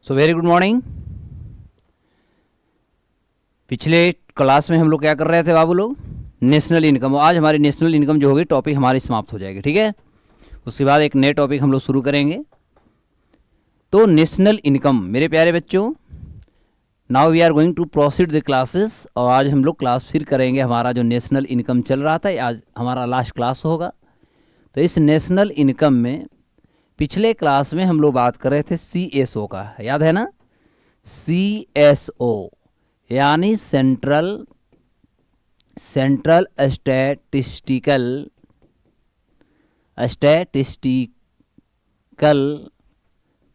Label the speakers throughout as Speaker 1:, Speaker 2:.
Speaker 1: So very good morning. पिछले class में हम लोग क्या कर रहे थे बाबू लोग, नेशनल इनकम। आज हमारी नेशनल इनकम जो होगी टॉपिक हमारी समाप्त हो जाएगी, ठीक है। उसके बाद एक नए टॉपिक हम लोग शुरू करेंगे। तो नेशनल इनकम मेरे प्यारे बच्चों, now we are going to proceed the classes. और आज हम लोग क्लास फिर करेंगे। हमारा जो नेशनल इनकम चल रहा था, आज हमारा लास्ट क्लास होगा। तो इस नेशनल इनकम में पिछले क्लास में हम लोग बात कर रहे थे CSO का, याद है ना। CSO यानी सेंट्रल स्टैटिस्टिकल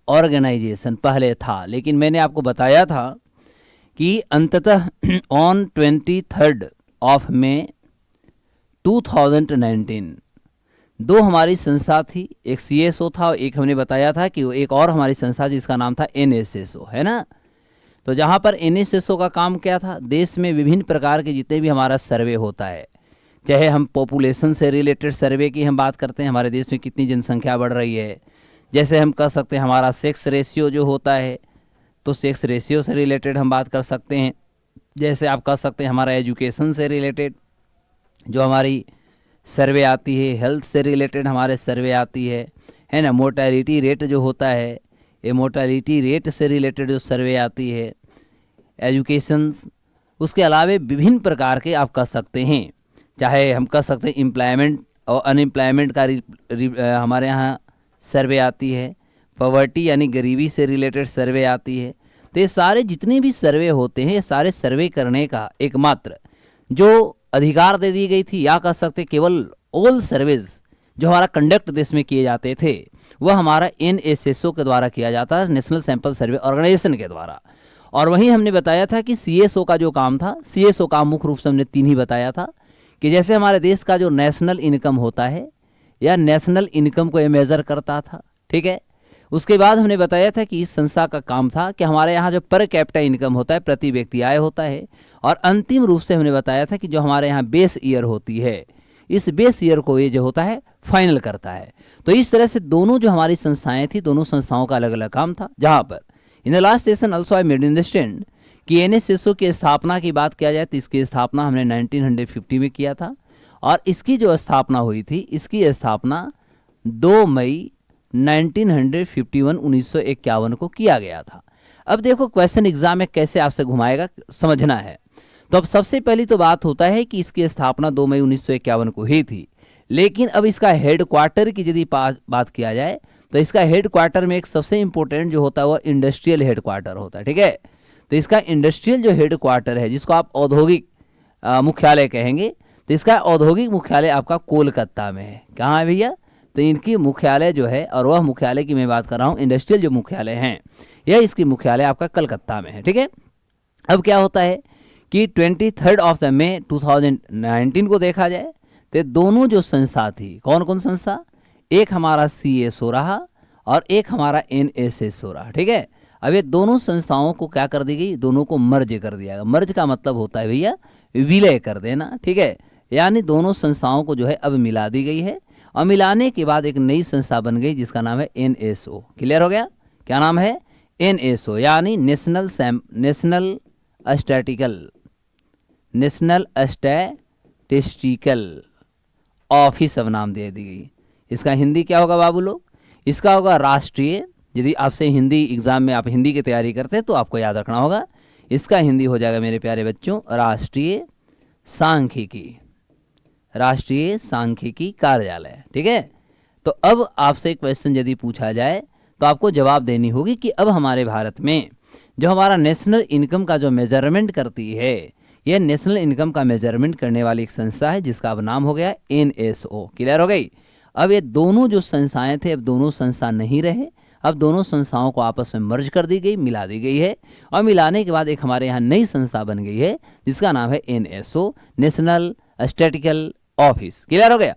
Speaker 1: ऑर्गेनाइजेशन पहले था, लेकिन मैंने आपको बताया था कि अंततः ऑन 23 मई 2019 दो हमारी संस्था थी, एक CSO था और एक हमने बताया था कि वो एक और हमारी संस्था जिसका नाम था NSSO, है ना। तो जहाँ पर NSSO का काम क्या था, देश में विभिन्न प्रकार के जितने भी हमारा सर्वे होता है, चाहे हम पॉपुलेशन से रिलेटेड सर्वे की हम बात करते हैं, हमारे देश में कितनी जनसंख्या बढ़ रही है, जैसे हम कह सकते हैं हमारा सेक्स रेशियो जो होता है, तो सेक्स रेशियो से रिलेटेड हम बात कर सकते हैं। जैसे आप कह सकते हैं हमारा एजुकेशन से रिलेटेड जो हमारी सर्वे आती है, हेल्थ से रिलेटेड हमारे सर्वे आती है ना। मोर्टेलिटी रेट जो होता है, ये मोर्टेलिटी रेट से रिलेटेड जो सर्वे आती है, एजुकेशन। उसके अलावे विभिन्न प्रकार के आप कह सकते हैं, चाहे हम कह सकते हैं एम्प्लॉयमेंट और अनएम्प्लॉयमेंट का हमारे यहाँ सर्वे आती है, पॉवर्टी यानी गरीबी से रिलेटेड सर्वे आती है। तो ये सारे जितने भी सर्वे होते हैं, ये सारे सर्वे करने का एकमात्र जो अधिकार दे दी गई थी, या कह सकते केवल ऑल सर्वेज जो हमारा कंडक्ट देश में किए जाते थे, वह हमारा NSSO के द्वारा किया जाता है, नेशनल सैंपल सर्वे ऑर्गेनाइजेशन के द्वारा। और वहीं हमने बताया था कि CSO का जो काम था, CSO का मुख्य रूप से हमने 3 ही बताया था कि जैसे हमारे देश का जो नेशनल इनकम होता है, या नेशनल इनकम को ये मेज़र करता था, ठीक है। उसके बाद हमने बताया था कि इस संस्था का काम था कि हमारे यहाँ जो पर कैपिटा इनकम होता है, प्रति व्यक्ति आय होता है। और अंतिम रूप से हमने बताया था कि जो हमारे यहाँ बेस ईयर होती है, इस बेस ईयर को ये जो होता है फाइनल करता है। तो इस तरह से दोनों जो हमारी संस्थाएं थी, दोनों संस्थाओं का अलग अलग काम था। जहाँ पर in the last session also I made understand कि NSSO की स्थापना की बात किया जाए तो इसकी स्थापना हमने 1950 में किया था। और इसकी जो स्थापना हुई थी, इसकी स्थापना 2 मई 1951 को किया गया था। अब देखो क्वेश्चन एग्जाम में कैसे आपसे घुमाएगा, समझना है। तो अब सबसे पहली तो बात होता है कि इसकी स्थापना 2 मई 1951 को ही थी, लेकिन अब इसका हेड क्वार्टर की यदि बात किया जाए तो इसका हेड क्वार्टर में एक सबसे इंपॉर्टेंट जो होता है वह इंडस्ट्रियल हेड क्वार्टर होता है, ठीक है। तो इसका इंडस्ट्रियल जो हेड क्वार्टर है, जिसको आप औद्योगिक मुख्यालय कहेंगे, तो इसका औद्योगिक मुख्यालय आपका कोलकाता में है। कहाँ है भैया, तो इनकी मुख्यालय जो है, और वह मुख्यालय की मैं बात कर रहा हूँ, इंडस्ट्रियल जो मुख्यालय हैं, यह इसकी मुख्यालय आपका कलकत्ता में है, ठीक है। अब क्या होता है कि 23 मई 2019 को देखा जाए तो दोनों जो संस्था थी, कौन कौन संस्था, एक हमारा CSO रहा और एक हमारा NSSO रहा, ठीक है। अब ये दोनों संस्थाओं को क्या कर दी गई, दोनों को मर्ज कर दिया गया। मर्ज का मतलब होता है भैया विलय कर देना, ठीक है। यानी दोनों संस्थाओं को जो है अब मिला दी गई है, और मिलाने के बाद एक नई संस्था बन गई जिसका नाम है NSO। क्लियर हो गया, क्या नाम है, NSO यानी नेशनल स्टैटिस्टिकल ऑफिस अब नाम दे दी गई। इसका हिंदी क्या होगा बाबू लोग, इसका होगा राष्ट्रीय। यदि आपसे हिंदी एग्जाम में आप हिंदी की तैयारी करते हैं तो आपको याद रखना होगा, इसका हिंदी हो जाएगा मेरे प्यारे बच्चों राष्ट्रीय सांख्यिकी कार्यालय, ठीक है। तो अब आपसे क्वेश्चन यदि पूछा जाए तो आपको जवाब देनी होगी कि अब हमारे भारत में जो हमारा नेशनल इनकम का जो मेजरमेंट करती है, यह नेशनल इनकम का मेजरमेंट करने वाली एक संस्था है जिसका अब नाम हो गया NSO। क्लियर हो गई। अब ये दोनों जो संस्थाएं थे, अब दोनों संस्था नहीं रहे, अब दोनों संस्थाओं को आपस में मर्ज कर दी गई, मिला दी गई है। और मिलाने के बाद एक हमारे यहाँ नई संस्था बन गई है जिसका नाम है NSO, national statistical office. Clear हो गया।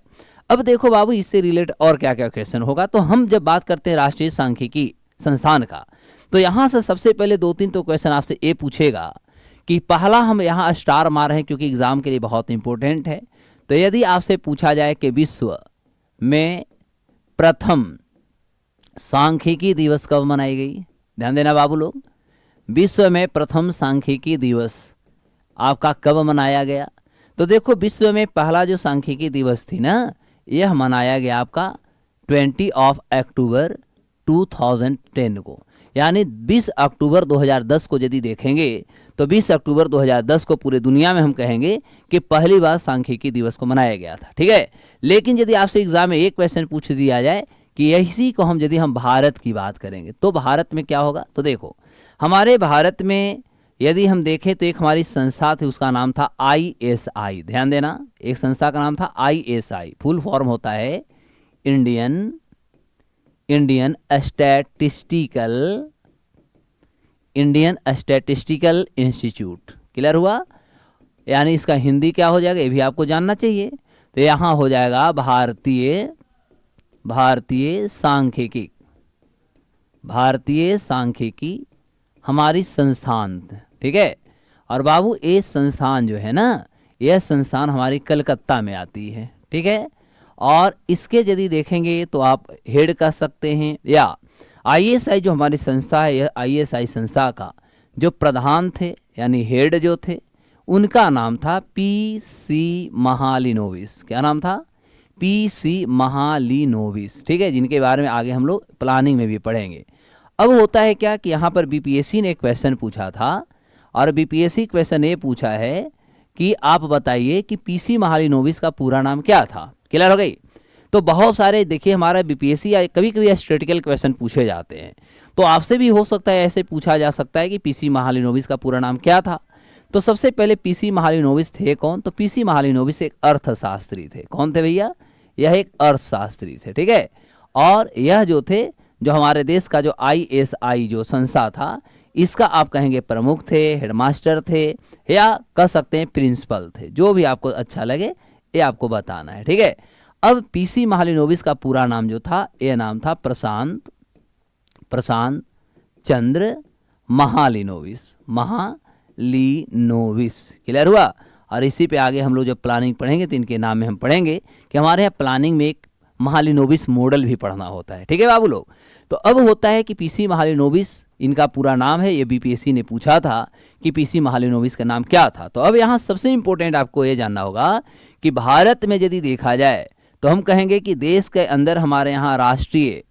Speaker 1: अब देखो बाबू, इससे रिलेटेड और क्या क्या क्वेश्चन होगा। तो हम जब बात करते हैं राष्ट्रीय सांख्यिकी संस्थान का, तो यहाँ से सबसे पहले 2-3 तो क्वेश्चन आपसे ये पूछेगा कि पहला हम यहाँ स्टार मार हैं क्योंकि एग्जाम के लिए बहुत इंपॉर्टेंट है। तो यदि आपसे पूछा जाए कि विश्व में प्रथम सांख्यिकी दिवस कब मनाई गई, ध्यान देना बाबू लोग, विश्व में प्रथम सांख्यिकी दिवस आपका कब मनाया गया? तो देखो, विश्व में पहला जो सांख्यिकी दिवस थी ना, यह मनाया गया आपका 20 अक्टूबर 2010 को, यानी 20 अक्टूबर 2010 को यदि देखेंगे तो 20 अक्टूबर 2010 को पूरे दुनिया में हम कहेंगे कि पहली बार सांख्यिकी दिवस को मनाया गया था। ठीक है, लेकिन यदि आपसे एग्जाम में एक क्वेश्चन पूछ दिया जाए कि इसी को यदि हम भारत की बात करेंगे तो भारत में क्या होगा, तो देखो हमारे भारत में यदि हम देखें तो एक हमारी संस्था थी, उसका नाम था ISI। ध्यान देना, एक संस्था का नाम था ISI, फुल फॉर्म होता है इंडियन स्टैटिस्टिकल इंस्टीट्यूट। क्लियर हुआ? यानी इसका हिंदी क्या हो जाएगा, ये भी आपको जानना चाहिए। तो यहाँ हो जाएगा भारतीय सांख्यिकी हमारी संस्थान। ठीक है, और बाबू ये संस्थान जो है ना, यह संस्थान हमारी कलकत्ता में आती है। ठीक है, और इसके यदि देखेंगे तो आप हेड कह सकते हैं, या ISI जो हमारी संस्था है, यह ISI संस्था का जो प्रधान थे यानी हेड जो थे, उनका नाम था PC महालिनोविस। क्या नाम था? PC महालिनोविस। ठीक है, जिनके बारे में आगे हम लोग प्लानिंग में भी पढ़ेंगे। अब होता है क्या कि यहाँ पर BPSC ने एक क्वेश्चन पूछा था, और BPSC क्वेश्चन ये पूछा है कि आप बताइए कि PC महालिनोविस का पूरा नाम क्या था। क्लियर हो गई? तो बहुत सारे देखिए हमारा BPSC या कभी कभी स्टैटिस्टिकल क्वेश्चन पूछे जाते हैं, तो आपसे भी हो सकता है ऐसे पूछा जा सकता है कि PC महालिनोविस का पूरा नाम क्या था। तो सबसे पहले PC महालिनोविस थे कौन? तो PC महालिनोविस एक अर्थशास्त्री थे। कौन थे भैया? यह एक अर्थशास्त्री थे। ठीक है, और यह जो थे, जो हमारे देश का जो ISI जो संस्था था, इसका आप कहेंगे प्रमुख थे, हेडमास्टर थे, या कह सकते हैं प्रिंसिपल थे। जो भी आपको अच्छा लगे ये आपको बताना है। ठीक है, अब PC महालिनोविस का पूरा नाम जो था, यह नाम था प्रशांत चंद्र महालिनोविस। क्लियर हुआ? और इसी पे आगे हम लोग जब प्लानिंग पढ़ेंगे तो इनके नाम में हम पढ़ेंगे कि हमारे यहाँ प्लानिंग में एक महालिनोविस मॉडल भी पढ़ना होता है। ठीक है बाबू लोग? तो अब होता है कि PC महालिनोविस इनका पूरा नाम है, ये BPSC ने पूछा था कि PC महालिनोविस का नाम क्या था। तो अब यहाँ सबसे इंपॉर्टेंट आपको ये जानना होगा कि भारत में यदि देखा जाए तो हम कहेंगे कि देश के अंदर हमारे यहाँ राष्ट्रीय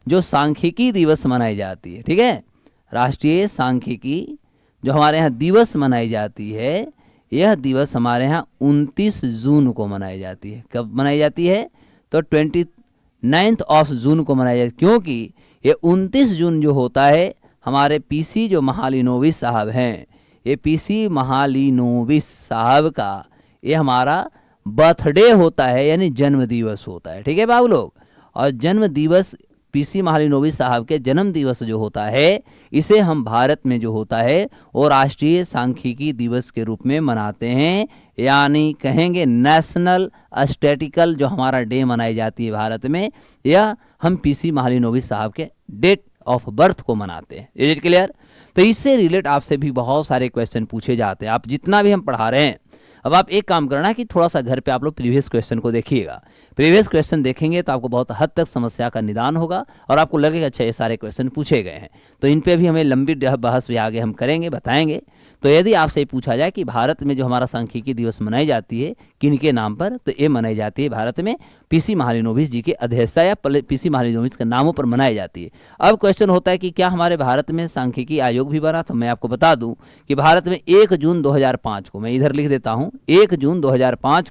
Speaker 1: जो सांख्यिकी दिवस मनाई जाती है। ठीक है, राष्ट्रीय सांख्यिकी जो हमारे यहाँ दिवस मनाई जाती है, यह दिवस हमारे यहाँ 29 जून को मनाई जाती है। कब मनाई जाती है? तो 29 जून को मनाई जाती है, क्योंकि ये 29 जून जो होता है, हमारे PC जो महालिनोविस साहब हैं, ये PC महालिनोविस साहब का ये हमारा बर्थडे होता है, यानी जन्म दिवस होता है। ठीक है बाबू लोग? और जन्म दिवस PC महालिनोविस साहब के जन्म दिवस जो होता है, इसे हम भारत में जो होता है वो राष्ट्रीय सांख्यिकी दिवस के रूप में मनाते हैं, यानी कहेंगे नेशनल स्टैटिस्टिकल जो हमारा डे मनाई जाती है भारत में, यह हम PC महालिनोविस साहब के डेट ऑफ बर्थ को मनाते हैं। Is it clear? तो इससे रिलेट आपसे भी बहुत सारे क्वेश्चन पूछे जाते हैं, आप जितना भी हम पढ़ा रहे हैं। अब आप एक काम करना कि थोड़ा सा घर पे आप लोग प्रीवियस क्वेश्चन को देखिएगा। प्रीवियस क्वेश्चन देखेंगे तो आपको बहुत हद तक समस्या का निदान होगा और आपको लगेगा अच्छा ये सारे क्वेश्चन पूछे गए हैं। तो इन पे भी हमें लंबी बहस भी आगे हम करेंगे, बताएंगे। तो यदि आपसे पूछा जाए कि भारत में जो हमारा सांख्यिकी दिवस मनाई जाती है किन के नाम पर, तो ये मनाई जाती है भारत में PC महालिनोविस जी के अध्यक्षता या PC महालिनोविस के नामों पर मनाई जाती है। अब क्वेश्चन होता है कि क्या हमारे भारत में सांख्यिकी आयोग भी बना? तो मैं आपको बता दूं कि भारत में 1 जून 2005 को, मैं इधर लिख देता हूं, 1 जून 2005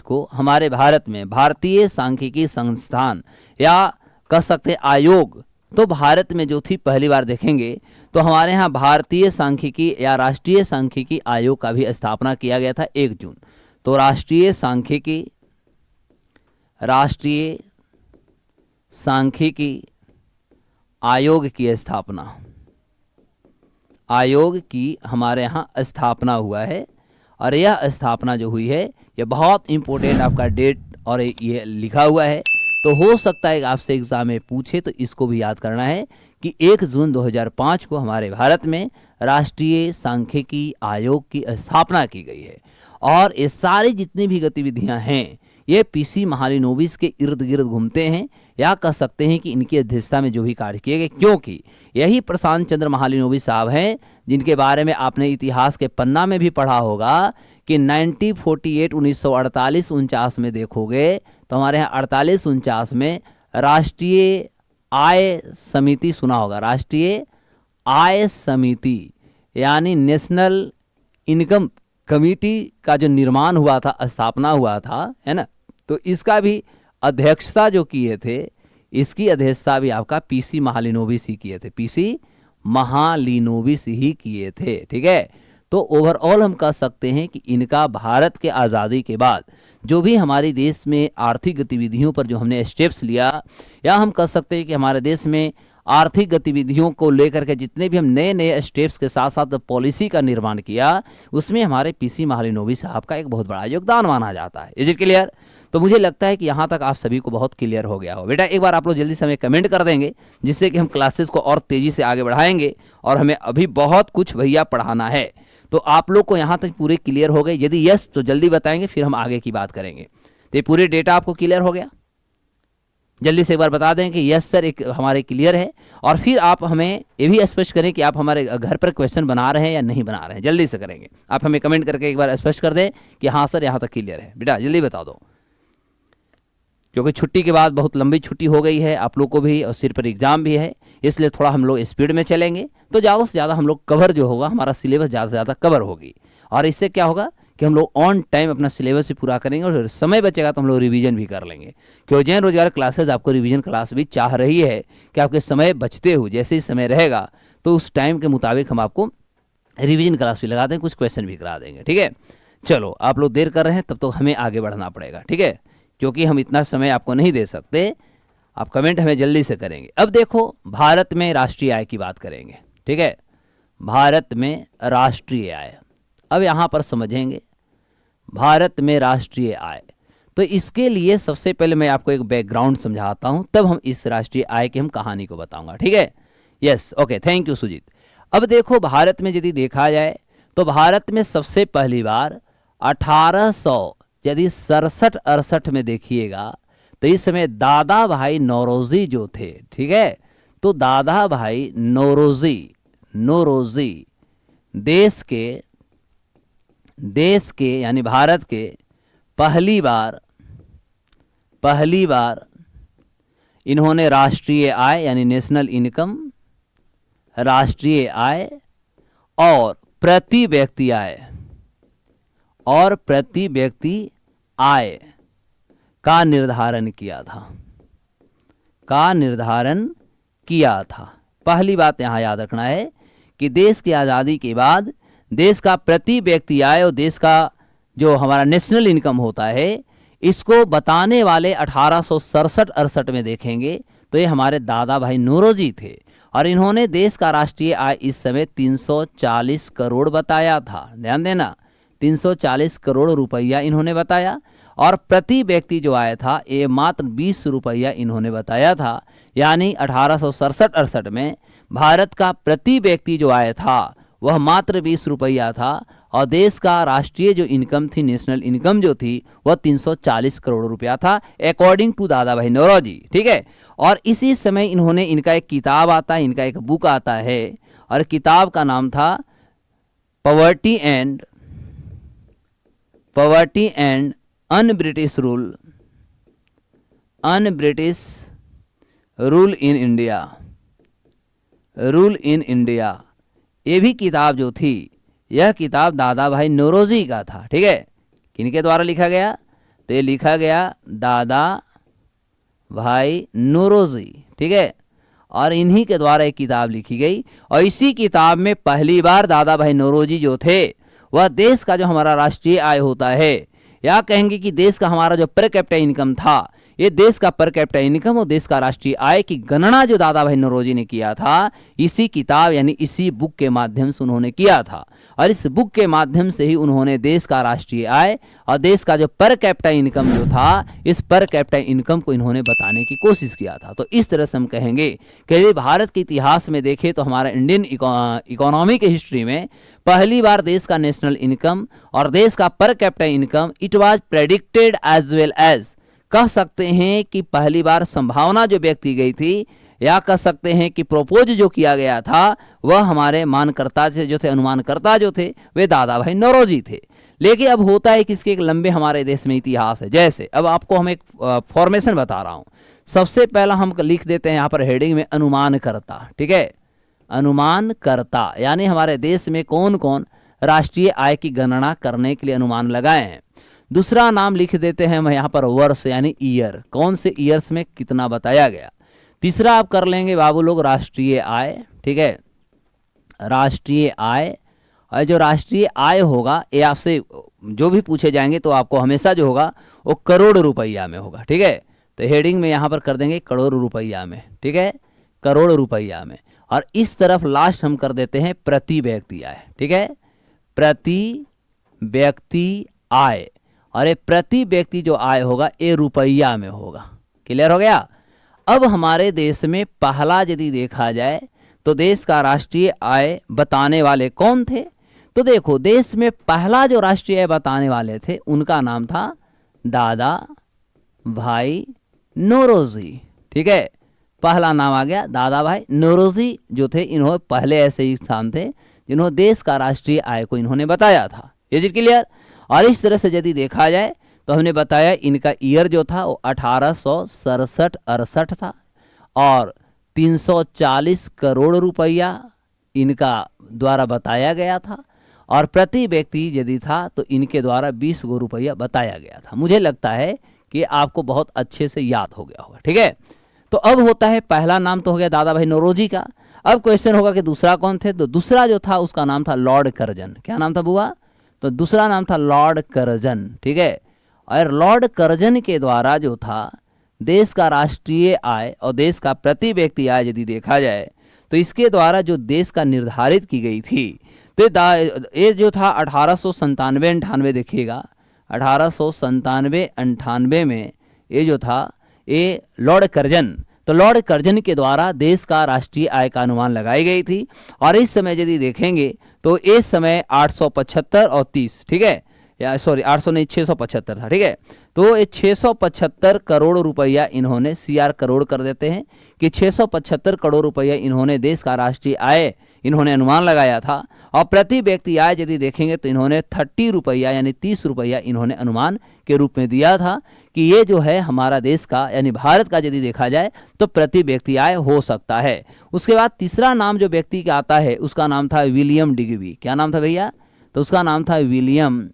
Speaker 1: को हमारे भारत में भारतीय सांख्यिकी संस्थान या कह सकते हैं आयोग, तो भारत में जो थी पहली बार देखेंगे तो हमारे यहाँ भारतीय सांख्यिकी या राष्ट्रीय सांख्यिकी आयोग का भी स्थापना किया गया था 1 जून। तो राष्ट्रीय सांख्यिकी आयोग की हमारे यहाँ स्थापना हुआ है। और यह स्थापना जो हुई है यह बहुत इंपॉर्टेंट आपका डेट और ये लिखा हुआ है। तो हो सकता है आपसे एग्जाम में पूछे तो इसको भी याद करना है कि 1 जून 2005 को हमारे भारत में राष्ट्रीय सांख्यिकी आयोग की स्थापना की गई है। और ये सारी जितनी भी गतिविधियां हैं ये पीसी महालिनोबिस के इर्द गिर्द घूमते हैं, या कह सकते हैं कि इनकी अध्यक्षता में जो भी कार्य किए गए, क्योंकि यही प्रशांत चंद्र महालिनोबिस साहब हैं जिनके बारे में आपने इतिहास के पन्ना में भी पढ़ा होगा कि 1948 1948-49 में देखोगे तो हमारे यहाँ 48-49 में राष्ट्रीय आय समिति सुना होगा, राष्ट्रीय आय समिति यानी नेशनल इनकम कमेटी का जो निर्माण हुआ था, स्थापना हुआ था, है ना। तो इसका भी अध्यक्षता जो किए थे, इसकी अध्यक्षता भी आपका पीसी महालिनोबिस ही किए थे, पीसी महालिनोबिस ही किए थे, ठीक है। तो ओवरऑल हम कह सकते हैं कि इनका भारत के आज़ादी के बाद जो भी हमारे देश में आर्थिक गतिविधियों पर जो हमने स्टेप्स लिया, या हम कह सकते हैं कि हमारे देश में आर्थिक गतिविधियों को लेकर के जितने भी हम नए नए स्टेप्स के साथ साथ पॉलिसी का निर्माण किया, उसमें हमारे पीसी महालिनोबिस साहब का एक बहुत बड़ा योगदान माना जाता है। Is it clear? तो मुझे लगता है कि यहाँ तक आप सभी को बहुत क्लियर हो गया हो। बेटा एक बार आप लोग जल्दी से हमें कमेंट कर देंगे, जिससे कि हम क्लासेस को और तेज़ी से आगे बढ़ाएंगे, और हमें अभी बहुत कुछ भैया पढ़ाना है। तो आप लोग को यहाँ तक पूरे क्लियर हो गए? यदि यस तो जल्दी बताएंगे, फिर हम आगे की बात करेंगे। तो ये पूरे डेटा आपको क्लियर हो गया? जल्दी से एक बार बता दें कि यस सर एक हमारे क्लियर है, और फिर आप हमें ये भी स्पष्ट करें कि आप हमारे घर पर क्वेश्चन बना रहे हैं या नहीं बना रहे हैं। जल्दी से करेंगे, आप हमें कमेंट करके एक बार स्पष्ट कर दें कि हाँ सर यहाँ तक क्लियर है। बेटा जल्दी बता दो, क्योंकि छुट्टी के बाद बहुत लंबी छुट्टी हो गई है आप लोग को भी, और सिर पर एग्जाम भी है, इसलिए थोड़ा हम लोग स्पीड में चलेंगे तो ज़्यादा से ज़्यादा हम लोग कवर जो होगा, हमारा सिलेबस ज़्यादा से ज़्यादा कवर होगी, और इससे क्या होगा कि हम लोग ऑन टाइम अपना सिलेबस भी पूरा करेंगे, और समय बचेगा तो हम लोग रिवीजन भी कर लेंगे। क्योंकि जैन रोजगार क्लासेस आपको रिवीजन क्लास भी चाह रही है कि आपके समय बचते हुए जैसे ही समय रहेगा तो उस टाइम के मुताबिक हम आपको रिवीजन क्लास भी लगा देंगे, कुछ क्वेश्चन भी करा देंगे, ठीक है। चलो आप लोग देर कर रहे हैं, तब तो हमें आगे बढ़ना पड़ेगा, ठीक है, क्योंकि हम इतना समय आपको नहीं दे सकते। आप कमेंट हमें जल्दी से करेंगे। अब देखो भारत में राष्ट्रीय आय की बात करेंगे, ठीक है, भारत में राष्ट्रीय आय। अब यहाँ पर समझेंगे भारत में राष्ट्रीय आय, तो इसके लिए सबसे पहले मैं आपको एक बैकग्राउंड समझाता हूँ, तब हम इस राष्ट्रीय आय की हम कहानी को बताऊंगा, ठीक है। Yes okay, thank you Sujit. अब देखो भारत में यदि देखा जाए तो भारत में सबसे पहली बार 1800 यदि 67-68 में देखिएगा तो इस समय दादा भाई नौरोजी जो थे, ठीक है, तो दादा भाई नौरोजी देश के यानी भारत के पहली बार इन्होंने राष्ट्रीय आय यानी नेशनल इनकम, राष्ट्रीय आय और प्रति व्यक्ति आय का निर्धारण किया था। पहली बात यहाँ याद रखना है कि देश की आज़ादी के बाद देश का प्रति व्यक्ति आय और देश का जो हमारा नेशनल इनकम होता है, इसको बताने वाले 1867-68 में देखेंगे तो ये हमारे दादा भाई नौरोजी थे, और इन्होंने देश का राष्ट्रीय आय इस समय 340 करोड़ बताया था। ध्यान देना, 340 करोड़ रुपया इन्होंने बताया, और प्रति व्यक्ति जो आया था ये मात्र 20 रुपया इन्होंने बताया था। यानी 1867-68 में भारत का प्रति व्यक्ति जो आया था वह मात्र 20 रुपया था, और देश का राष्ट्रीय जो इनकम थी, नेशनल इनकम जो थी, वह 340 करोड़ रुपया था अकॉर्डिंग टू दादा भाई नौरोजी, ठीक है। और इसी समय इन्होंने, इनका एक किताब आता है, इनका एक बुक आता है, और किताब का नाम था poverty and un-British rule in India. ये भी किताब जो थी, यह किताब दादा भाई नौरोजी का था, ठीक है। किनके द्वारा लिखा गया? तो ये लिखा गया दादा भाई नौरोजी, ठीक है, और इन्हीं के द्वारा एक किताब लिखी गई। और इसी किताब में पहली बार दादा भाई नौरोजी जो थे वह देश का जो हमारा राष्ट्रीय आय होता है, या कहेंगे कि देश का हमारा जो पर कैपिटा इनकम था, ये देश का पर कैपिटा इनकम और देश का राष्ट्रीय आय की गणना जो दादा भाई नौरोजी ने किया था, इसी किताब यानी इसी बुक के माध्यम से उन्होंने किया था। और इस बुक के माध्यम से ही उन्होंने देश का राष्ट्रीय आय और देश का जो पर कैपिटा इनकम जो था, इस पर कैपिटा इनकम को इन्होंने बताने की कोशिश किया था। तो इस तरह से हम कहेंगे कि यदि भारत के इतिहास में देखें तो हमारा इंडियन इकोनॉमी के हिस्ट्री में पहली बार देश का नेशनल इनकम और देश का per capita income it was predicted as well as, कह सकते हैं कि पहली बार संभावना जो व्यक्त की गई थी, या कह सकते हैं कि प्रोपोज जो किया गया था, वह हमारे मानकर्ता जो थे, अनुमानकर्ता जो थे, वे दादा भाई नौरोजी थे। लेकिन अब होता है कि इसके एक लंबे हमारे देश में इतिहास है। जैसे अब आपको हम एक फॉर्मेशन बता रहा हूं। सबसे पहला हम लिख देते हैं यहाँ पर हेडिंग में अनुमानकर्ता, ठीक है, अनुमानकर्ता, यानी हमारे देश में कौन कौन राष्ट्रीय आय की गणना करने के लिए अनुमान लगाए हैं। दूसरा नाम लिख देते हैं हम यहाँ पर वर्ष यानी ईयर, कौन से ईयर्स में कितना बताया गया। तीसरा आप कर लेंगे बाबू लोग राष्ट्रीय आय, ठीक है, राष्ट्रीय आय। और जो राष्ट्रीय आय होगा ये आपसे जो भी पूछे जाएंगे तो आपको हमेशा जो होगा वो करोड़ रुपया में होगा, ठीक है। तो हेडिंग में यहाँ पर कर देंगे करोड़ रुपया में, ठीक है, करोड़ रुपया में। और इस तरफ लास्ट हम कर देते हैं प्रति व्यक्ति आय, ठीक है, प्रति व्यक्ति आय। और ये प्रति व्यक्ति जो आय होगा ये रुपया में होगा। क्लियर हो गया। अब हमारे देश में पहला यदि देखा जाए तो देश का राष्ट्रीय आय बताने वाले कौन थे, तो देखो देश में पहला जो राष्ट्रीय आय बताने वाले थे उनका नाम था दादा भाई नौरोजी, ठीक है, पहला नाम आ गया दादा भाई नौरोजी जो थे। इन्होंने पहले ऐसे ही स्थान थे जिन्होंने देश का राष्ट्रीय आय को इन्होंने बताया था। ये जी क्लियर। और इस तरह से यदि देखा जाए तो हमने बताया इनका ईयर जो था वो 1867-68 था और 340 करोड़ रुपया इनका द्वारा बताया गया था। और प्रति व्यक्ति यदि था तो इनके द्वारा 20 गो रुपया बताया गया था। मुझे लगता है कि आपको बहुत अच्छे से याद हो गया होगा, ठीक है। तो अब होता है पहला नाम तो हो गया दादा भाई नौरोजी का। अब क्वेश्चन होगा कि दूसरा कौन थे, तो दूसरा जो था उसका नाम था लॉर्ड कर्जन। क्या नाम था बुआ, तो दूसरा नाम था लॉर्ड कर्जन, ठीक है। और लॉर्ड कर्जन के द्वारा जो था देश का राष्ट्रीय आय और देश का प्रति व्यक्ति आय यदि देखा जाए तो इसके द्वारा जो देश का निर्धारित की गई थी, तो ये जो था 1897-98 देखिएगा, 1897-98 में ये जो था ये लॉर्ड कर्जन, तो लॉर्ड कर्जन के द्वारा देश का राष्ट्रीय आय का अनुमान लगाई गई थी। और इस समय यदि देखेंगे तो इस समय 875 और 30, ठीक है, या सॉरी 800 नहीं 675 था, ठीक है। तो ये 675 करोड़ रुपया इन्होंने CR करोड़ कर देते हैं कि 675 करोड़ रुपया इन्होंने देश का राष्ट्रीय आय इन्होंने अनुमान लगाया था। और प्रति व्यक्ति आय यदि देखेंगे तो इन्होंने 30 रुपया यानी 30 रुपया इन्होंने अनुमान के रूप में दिया था कि ये जो है हमारा देश का यानी भारत का यदि देखा जाए तो प्रति व्यक्ति आय हो सकता है। उसके बाद तीसरा नाम जो व्यक्ति का आता है उसका नाम था विलियम डिग्बी। क्या नाम था भैया, तो उसका नाम था विलियम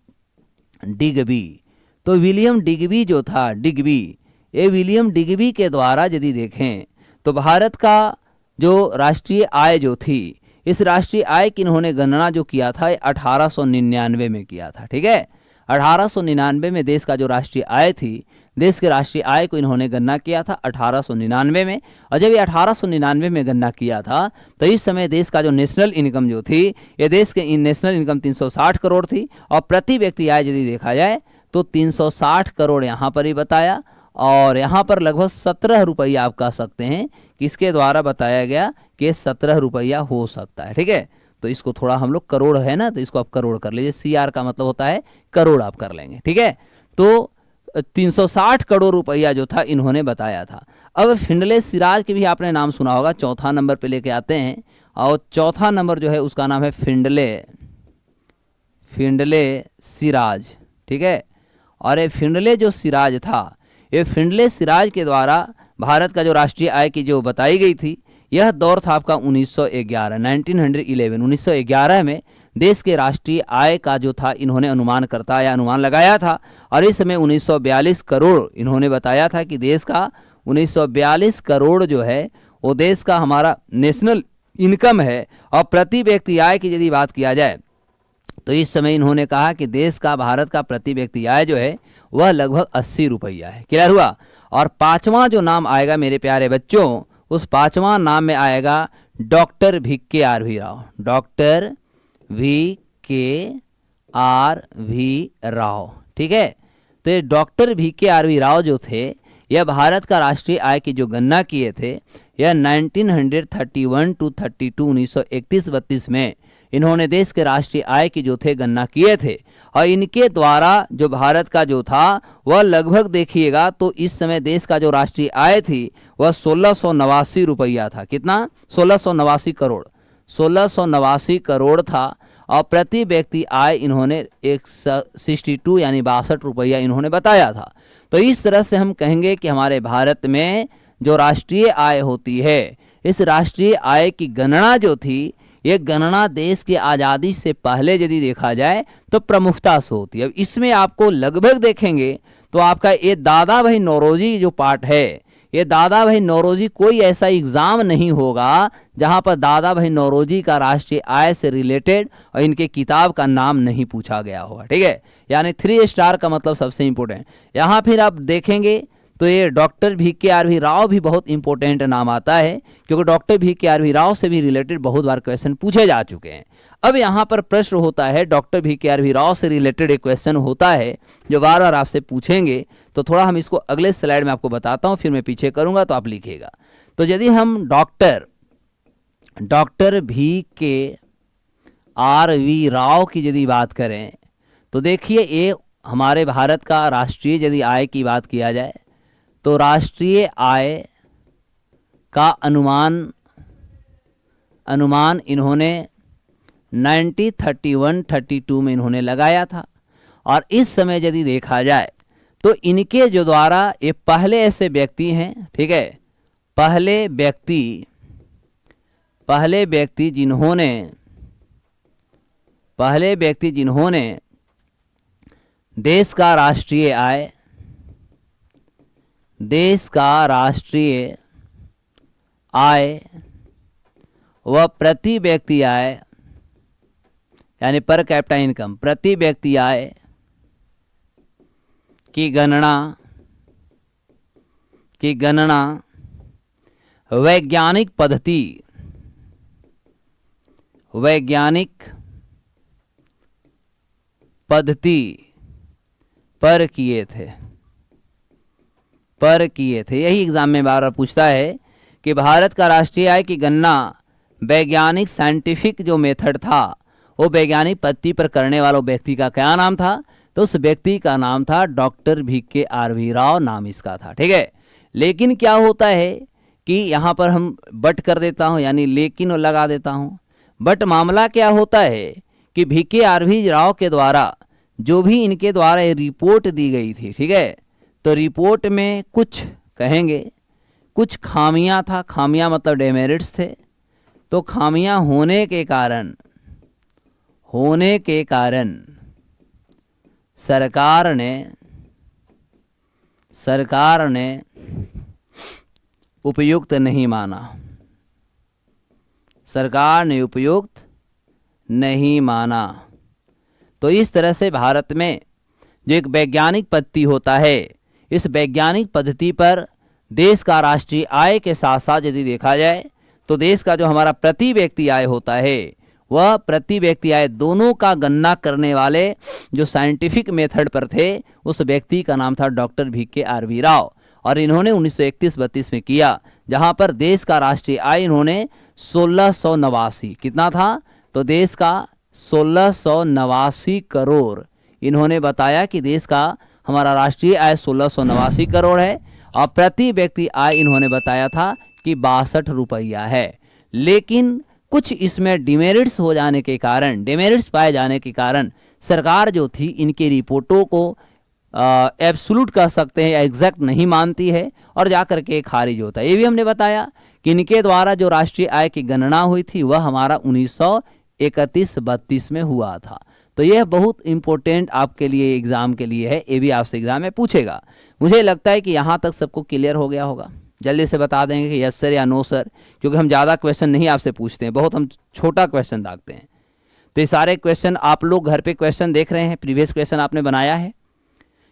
Speaker 1: डिग्बी। तो विलियम डिग्बी जो था, डिग्बी, ये विलियम डिग्बी के द्वारा यदि देखें तो भारत का जो राष्ट्रीय आय जो थी, इस राष्ट्रीय आय की इन्होंने गणना जो किया था 1899 में किया था, ठीक है। 1899 में देश का जो राष्ट्रीय आय थी, देश के राष्ट्रीय आय को इन्होंने गणना किया था 1899 में। और जब ये 1899 में गणना किया था तो इस समय देश का जो नेशनल इनकम जो थी, ये देश के नेशनल इनकम 360 करोड़ थी। और प्रति व्यक्ति आय यदि देखा जाए तो 360 करोड़ यहाँ पर ही बताया। और यहाँ पर लगभग 17 रुपया आप कह सकते हैं कि इसके द्वारा बताया गया कि 17 रुपया हो सकता है, ठीक है। तो इसको थोड़ा हम लोग करोड़ है ना, तो इसको आप करोड़ कर लीजिए, CR का मतलब होता है करोड़, आप कर लेंगे, ठीक है। तो 360 करोड़ रुपया जो था इन्होंने बताया था। अब फिंडले सिराज के भी आपने नाम सुना होगा, चौथा नंबर पे लेके आते हैं। और चौथा नंबर जो है उसका नाम है फिंडले सिराज, ठीक है। और ये फिंडले जो सिराज था, ये फिंडले सिराज के द्वारा भारत का जो राष्ट्रीय आय की जो बताई गई थी, यह दौर था आपका 1911 में देश के राष्ट्रीय आय का जो था इन्होंने अनुमान करता या अनुमान लगाया था। और इस समय 1942 करोड़ इन्होंने बताया था कि देश का 1942 करोड़ जो है वो देश का हमारा नेशनल इनकम है। और प्रति व्यक्ति आय की यदि बात किया जाए तो इस समय इन्होंने कहा कि देश का भारत का प्रति व्यक्ति आय जो है वह लगभग 80 रुपया है। क्लियर हुआ। और पांचवा जो नाम आएगा मेरे प्यारे बच्चों, उस पांचवा नाम में आएगा doctor VK. RV. Rao. Doctor VK. RV. Rao, ठीक है। तो ये डॉक्टर वी.के. आर.वी. राव जो थे, यह भारत का राष्ट्रीय आय की जो गणना किए थे, यह 1931 टू 32 1931-32 में इन्होंने देश के राष्ट्रीय आय की जो थे गणना किए थे। और इनके द्वारा जो भारत का जो था वह लगभग देखिएगा तो इस समय देश का जो राष्ट्रीय आय थी वह 1689 रुपया था। कितना? 1689 करोड़। 1689 करोड़ था। और प्रति व्यक्ति आय इन्होंने 162 यानी 62 रुपया इन्होंने बताया था। तो इस तरह से हम कहेंगे कि हमारे भारत में जो राष्ट्रीय आय होती है, इस राष्ट्रीय आय की गणना जो थी, ये गणना देश की आज़ादी से पहले यदि देखा जाए तो प्रमुखता से होती है। अब इसमें आपको लगभग देखेंगे तो आपका ये दादा भाई नौरोजी जो पार्ट है, ये दादा भाई नौरोजी, कोई ऐसा एग्जाम नहीं होगा जहां पर दादा भाई नौरोजी का राष्ट्रीय आय से रिलेटेड और इनके किताब का नाम नहीं पूछा गया होगा, ठीक है। यानी 3 स्टार का मतलब सबसे इंपॉर्टेंट। यहाँ फिर आप देखेंगे तो ये डॉक्टर वी.के. आर.वी. राव भी बहुत इंपॉर्टेंट नाम आता है, क्योंकि डॉक्टर वी.के. आर.वी. राव से भी रिलेटेड बहुत बार क्वेश्चन पूछे जा चुके हैं। अब यहाँ पर प्रश्न होता है, डॉक्टर वी.के. आर.वी. राव से रिलेटेड एक क्वेश्चन होता है जो बार बार आपसे पूछेंगे। तो थोड़ा हम इसको अगले स्लाइड में आपको बताता हूँ, फिर मैं पीछे करूँगा तो आप लिखिएगा। तो यदि हम डॉक्टर वी.के. आर.वी. राव की यदि बात करें तो देखिए, ये हमारे भारत का राष्ट्रीय यदि आय की बात किया जाए तो राष्ट्रीय आय का अनुमान इन्होंने 1931-32 में इन्होंने लगाया था। और इस समय यदि देखा जाए तो इनके जो द्वारा ये पहले ऐसे व्यक्ति हैं, ठीक है, पहले व्यक्ति जिन्होंने देश का राष्ट्रीय आय व प्रति व्यक्ति आय यानी पर कैपिटा इनकम, प्रति व्यक्ति आय की गणना वैज्ञानिक पद्धति पर किए थे। यही एग्जाम में बार बार पूछता है कि भारत का राष्ट्रीय आय की गणना वैज्ञानिक साइंटिफिक जो मेथड था, वो वैज्ञानिक पद्धति पर करने वाला व्यक्ति का क्या नाम था? तो उस व्यक्ति का नाम था डॉक्टर वी.के. आर.वी. राव, नाम इसका था, ठीक है। लेकिन क्या होता है कि यहाँ पर हम बट कर देता हूँ, यानी लेकिन लगा देता हूँ। बट मामला क्या होता है कि वी.के. आर.वी. राव के द्वारा जो भी इनके द्वारा ये रिपोर्ट दी गई थी, ठीक है, तो रिपोर्ट में कुछ खामियां था। खामियां मतलब डेमेरिट्स थे। तो खामियां होने के कारण सरकार ने उपयुक्त नहीं माना। सरकार ने उपयुक्त नहीं माना। तो इस तरह से भारत में जो एक वैज्ञानिक पद्धति होता है, इस वैज्ञानिक पद्धति पर देश का राष्ट्रीय आय के साथ साथ यदि देखा जाए तो देश का जो हमारा प्रति व्यक्ति आय होता है, वह प्रति व्यक्ति आय दोनों का गणना करने वाले जो साइंटिफिक मेथड पर थे, उस व्यक्ति का नाम था डॉक्टर वी.के. आर.वी. राव। और इन्होंने 1931-32 में किया, जहां पर देश का राष्ट्रीय आय इन्होंने 1689, कितना था? तो देश का 1689 करोड़ इन्होंने बताया कि देश का हमारा राष्ट्रीय आय 1689 करोड़ है। और प्रति व्यक्ति आय इन्होंने बताया था कि 62 रुपया है। लेकिन कुछ इसमें डिमेरिट्स हो जाने के कारण, डिमेरिट्स पाए जाने के कारण सरकार जो थी इनकी रिपोर्टों को एब्सोल्यूट कह सकते हैं या एग्जैक्ट नहीं मानती है और जाकर के खारिज होता है। ये भी हमने बताया कि इनके द्वारा जो राष्ट्रीय आय की गणना हुई थी वह हमारा 1931-32 में हुआ था। तो यह बहुत इंपॉर्टेंट आपके लिए एग्जाम के लिए है, ये भी आपसे एग्जाम में पूछेगा। मुझे लगता है कि यहाँ तक सबको क्लियर हो गया होगा। जल्दी से बता देंगे कि यस सर या नो सर, क्योंकि हम ज़्यादा क्वेश्चन नहीं आपसे पूछते हैं, बहुत हम छोटा क्वेश्चन दागते हैं। तो ये सारे क्वेश्चन आप लोग घर पे क्वेश्चन देख रहे हैं, प्रीवियस क्वेश्चन आपने बनाया है,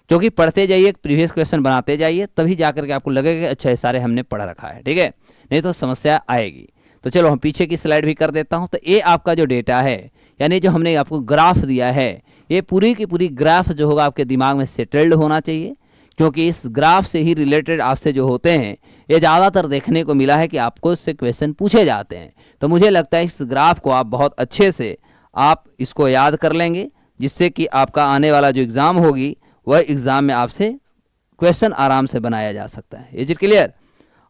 Speaker 1: क्योंकि पढ़ते जाइए, प्रीवियस क्वेश्चन बनाते जाइए, तभी जाकर के आपको लगेगा कि अच्छा ये सारे हमने पढ़ रखा है, ठीक है, नहीं तो समस्या आएगी। तो चलो हम पीछे की स्लाइड भी कर देता हूं। तो ये आपका जो डेटा है, यानी जो हमने आपको ग्राफ दिया है, ये पूरी की पूरी ग्राफ जो होगा आपके दिमाग में सेटल्ड होना चाहिए, क्योंकि इस ग्राफ से ही रिलेटेड आपसे जो होते हैं ये ज़्यादातर देखने को मिला है कि आपको इससे क्वेश्चन पूछे जाते हैं। तो मुझे लगता है इस ग्राफ को आप बहुत अच्छे से आप इसको याद कर लेंगे, जिससे कि आपका आने वाला जो एग्ज़ाम होगी वह एग्ज़ाम में आपसे क्वेश्चन आराम से बनाया जा सकता है। Is it clear?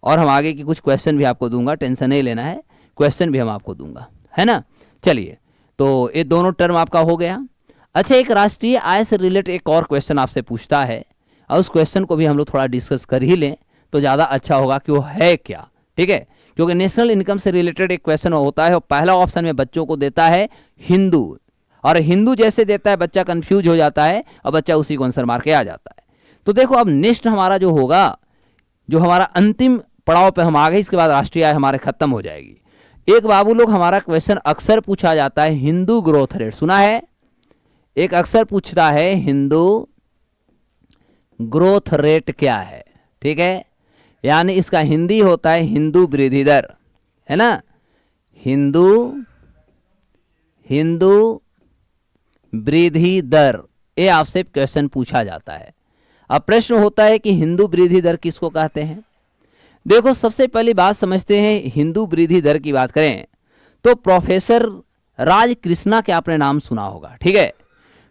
Speaker 1: और हम आगे की कुछ क्वेश्चन भी आपको दूंगा, टेंशन नहीं लेना है, क्वेश्चन भी हम आपको दूंगा, है ना। चलिए, तो ये दोनों टर्म आपका हो गया। अच्छा, एक राष्ट्रीय आय से रिलेटेड एक और क्वेश्चन आपसे पूछता है, और उस क्वेश्चन को भी हम लोग थोड़ा डिस्कस कर ही लें तो ज़्यादा अच्छा होगा कि वो है क्या, ठीक है। क्योंकि नेशनल इनकम से रिलेटेड एक क्वेश्चन होता है और पहला ऑप्शन में बच्चों को देता है हिंदू, और हिंदू जैसे देता है बच्चा कंफ्यूज हो जाता है और बच्चा उसी को आंसर मार के आ जाता है। तो देखो अब नेक्स्ट हमारा जो होगा, जो हमारा अंतिम पड़ाव पे हम आ गए, इसके बाद राष्ट्रीय आय हमारे खत्म हो जाएगी। एक बाबू लोग हमारा क्वेश्चन अक्सर पूछा जाता है, हिंदू ग्रोथ रेट सुना है? एक अक्सर पूछता है हिंदू ग्रोथ रेट क्या है, ठीक है, यानी इसका हिंदी होता है हिंदू वृद्धि दर, है ना। हिंदू वृद्धि दर, ये आपसे क्वेश्चन पूछा जाता है। अब प्रश्न होता है कि हिंदू वृद्धि दर किसको कहते हैं। देखो, सबसे पहली बात समझते हैं, हिंदू वृद्धि दर की बात करें तो प्रोफेसर राज कृष्णा के आपने नाम सुना होगा, ठीक है।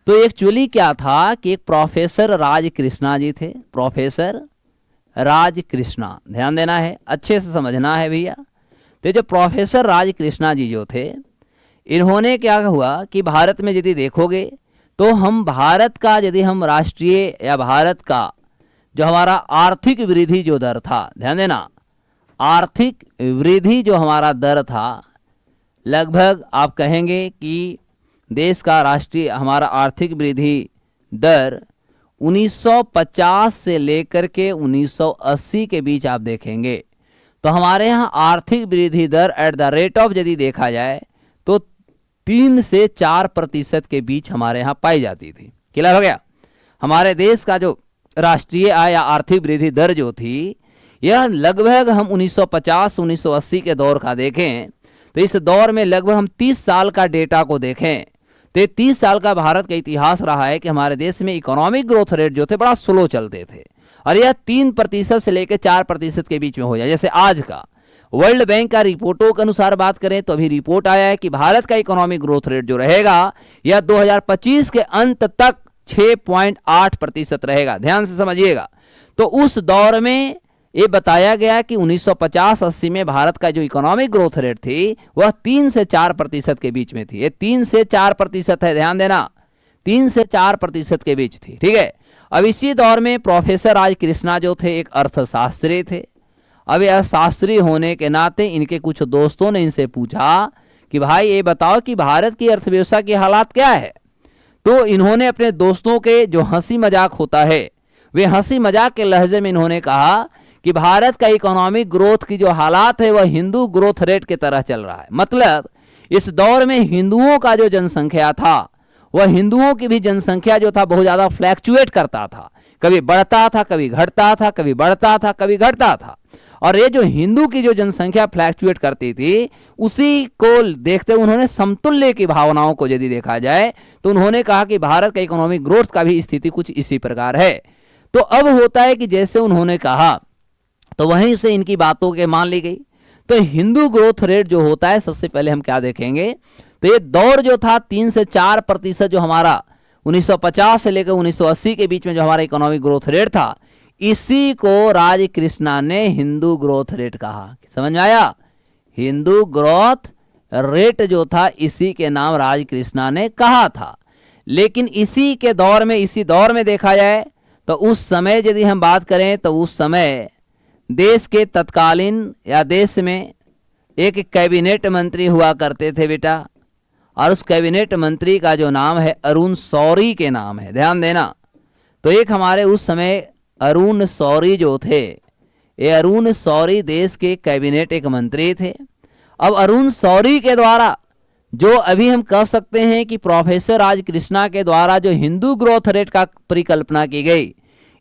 Speaker 1: तो एक्चुअली क्या था कि एक प्रोफेसर राज कृष्णा जी थे, प्रोफेसर राज कृष्णा, ध्यान देना है, अच्छे से समझना है भैया। तो जो प्रोफेसर राज कृष्णा जी जो थे, इन्होंने क्या हुआ कि भारत में यदि देखोगे तो हम भारत का, यदि हम राष्ट्रीय या भारत का जो हमारा आर्थिक वृद्धि जो दर था, ध्यान देना, आर्थिक वृद्धि जो हमारा दर था, लगभग आप कहेंगे कि देश का राष्ट्रीय हमारा आर्थिक वृद्धि दर 1950 से लेकर के 1980 के बीच आप देखेंगे तो हमारे यहाँ आर्थिक वृद्धि दर एट द रेट ऑफ यदि देखा जाए तो 3 से 4% के बीच हमारे यहाँ पाई जाती थी। क्लियर हो गया? हमारे देश का जो राष्ट्रीय आय या आर्थिक वृद्धि दर जो थी, यह लगभग हम 1950-1980 के दौर का देखें तो इस दौर में लगभग हम 30 साल का डेटा को देखें तो 30 साल का भारत का इतिहास रहा है कि हमारे देश में इकोनॉमिक ग्रोथ रेट जो थे बड़ा स्लो चलते थे, और यह 3% से लेकर 4% के बीच में हो जाए। जैसे आज का वर्ल्ड बैंक का रिपोर्टों के अनुसार बात करें तो अभी रिपोर्ट आया है कि भारत का इकोनॉमिक ग्रोथ रेट जो रहेगा यह 2025 के अंत तक 6.8% रहेगा। ध्यान से समझिएगा। तो उस दौर में ये बताया गया कि 1950-80 में भारत का जो इकोनॉमिक ग्रोथ रेट थी वह 3 से 4% के बीच में थी। ये 3 से 4% है, ध्यान देना, 3 से 4% के बीच थी, ठीक है। अब इसी दौर में प्रोफेसर राज कृष्णा जो थे एक अर्थशास्त्री थे। अब यह शास्त्री होने के नाते इनके कुछ दोस्तों ने इनसे पूछा कि भाई ये बताओ कि भारत की अर्थव्यवस्था की हालात क्या है। तो इन्होंने अपने दोस्तों के जो हंसी मजाक होता है, वे हंसी मजाक के लहजे में इन्होंने कहा कि भारत का इकोनॉमिक ग्रोथ की जो हालात है वह हिंदू ग्रोथ रेट की तरह चल रहा है। मतलब इस दौर में हिंदुओं का जो जनसंख्या था, वह हिंदुओं की भी जनसंख्या जो था बहुत ज़्यादा फ्लैक्चुएट करता था, कभी बढ़ता था, कभी घटता था, कभी बढ़ता था, कभी घटता था। और ये जो हिंदू की जो जनसंख्या फ्लैक्चुएट करती थी, उसी को देखते उन्होंने समतुल्य की भावनाओं को यदि देखा जाए तो उन्होंने कहा कि भारत का इकोनॉमिक ग्रोथ का भी स्थिति कुछ इसी प्रकार है। तो अब होता है कि जैसे उन्होंने कहा तो वहीं से इनकी बातों के मान ली गई। तो हिंदू ग्रोथ रेट जो होता है, सबसे पहले हम क्या देखेंगे तो ये दौर जो था 3 से 4% जो हमारा 1950 से लेकर 1980 के बीच में जो हमारा इकोनॉमिक ग्रोथ रेट था, इसी को राज कृष्णा ने हिंदू ग्रोथ रेट कहा। समझ में आया? हिंदू ग्रोथ रेट जो था इसी के नाम राज कृष्णा ने कहा था। लेकिन इसी के दौर में, इसी दौर में देखा जाए तो उस समय यदि हम बात करें तो उस समय देश के तत्कालीन या देश में एक कैबिनेट मंत्री हुआ करते थे बेटा, और उस कैबिनेट मंत्री का जो नाम है अरुण शौरी के नाम है, ध्यान देना। तो एक हमारे उस समय अरुण शौरी जो थे, ये अरुण शौरी देश के कैबिनेट एक मंत्री थे। अब अरुण शौरी के द्वारा जो अभी हम कह सकते हैं कि प्रोफेसर राज कृष्णा के द्वारा जो हिंदू ग्रोथ रेट का परिकल्पना की गई,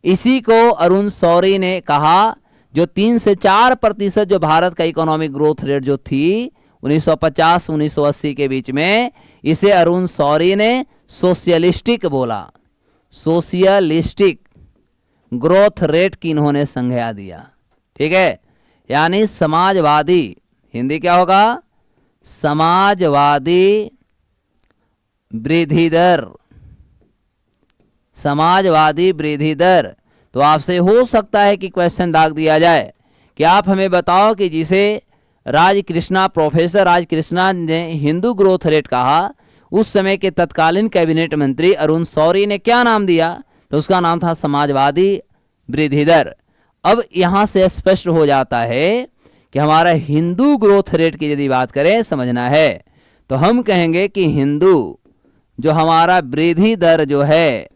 Speaker 1: इसी को अरुण शौरी ने कहा। जो 3 से 4% जो भारत का इकोनॉमिक ग्रोथ रेट जो थी 1950-1980 के बीच में, इसे अरुण शौरी ने सोशलिस्टिक बोला। सोशलिस्टिक ग्रोथ रेट की इन्होंने संज्ञा दिया। ठीक है, यानी समाजवादी, हिंदी क्या होगा, समाजवादी वृद्धि दर, समाजवादी वृद्धि दर। तो आपसे हो सकता है कि क्वेश्चन दाग दिया जाए कि आप हमें बताओ कि जिसे प्रोफेसर राज कृष्णा ने हिंदू ग्रोथ रेट कहा, उस समय के तत्कालीन कैबिनेट मंत्री अरुण शौरी ने क्या नाम दिया? तो उसका नाम था समाजवादी वृद्धि दर। अब यहां से स्पष्ट हो जाता है कि हमारा हिंदू ग्रोथ रेट की यदि बात करें, समझना है, तो हम कहेंगे कि हिंदू जो हमारा वृद्धि दर जो है,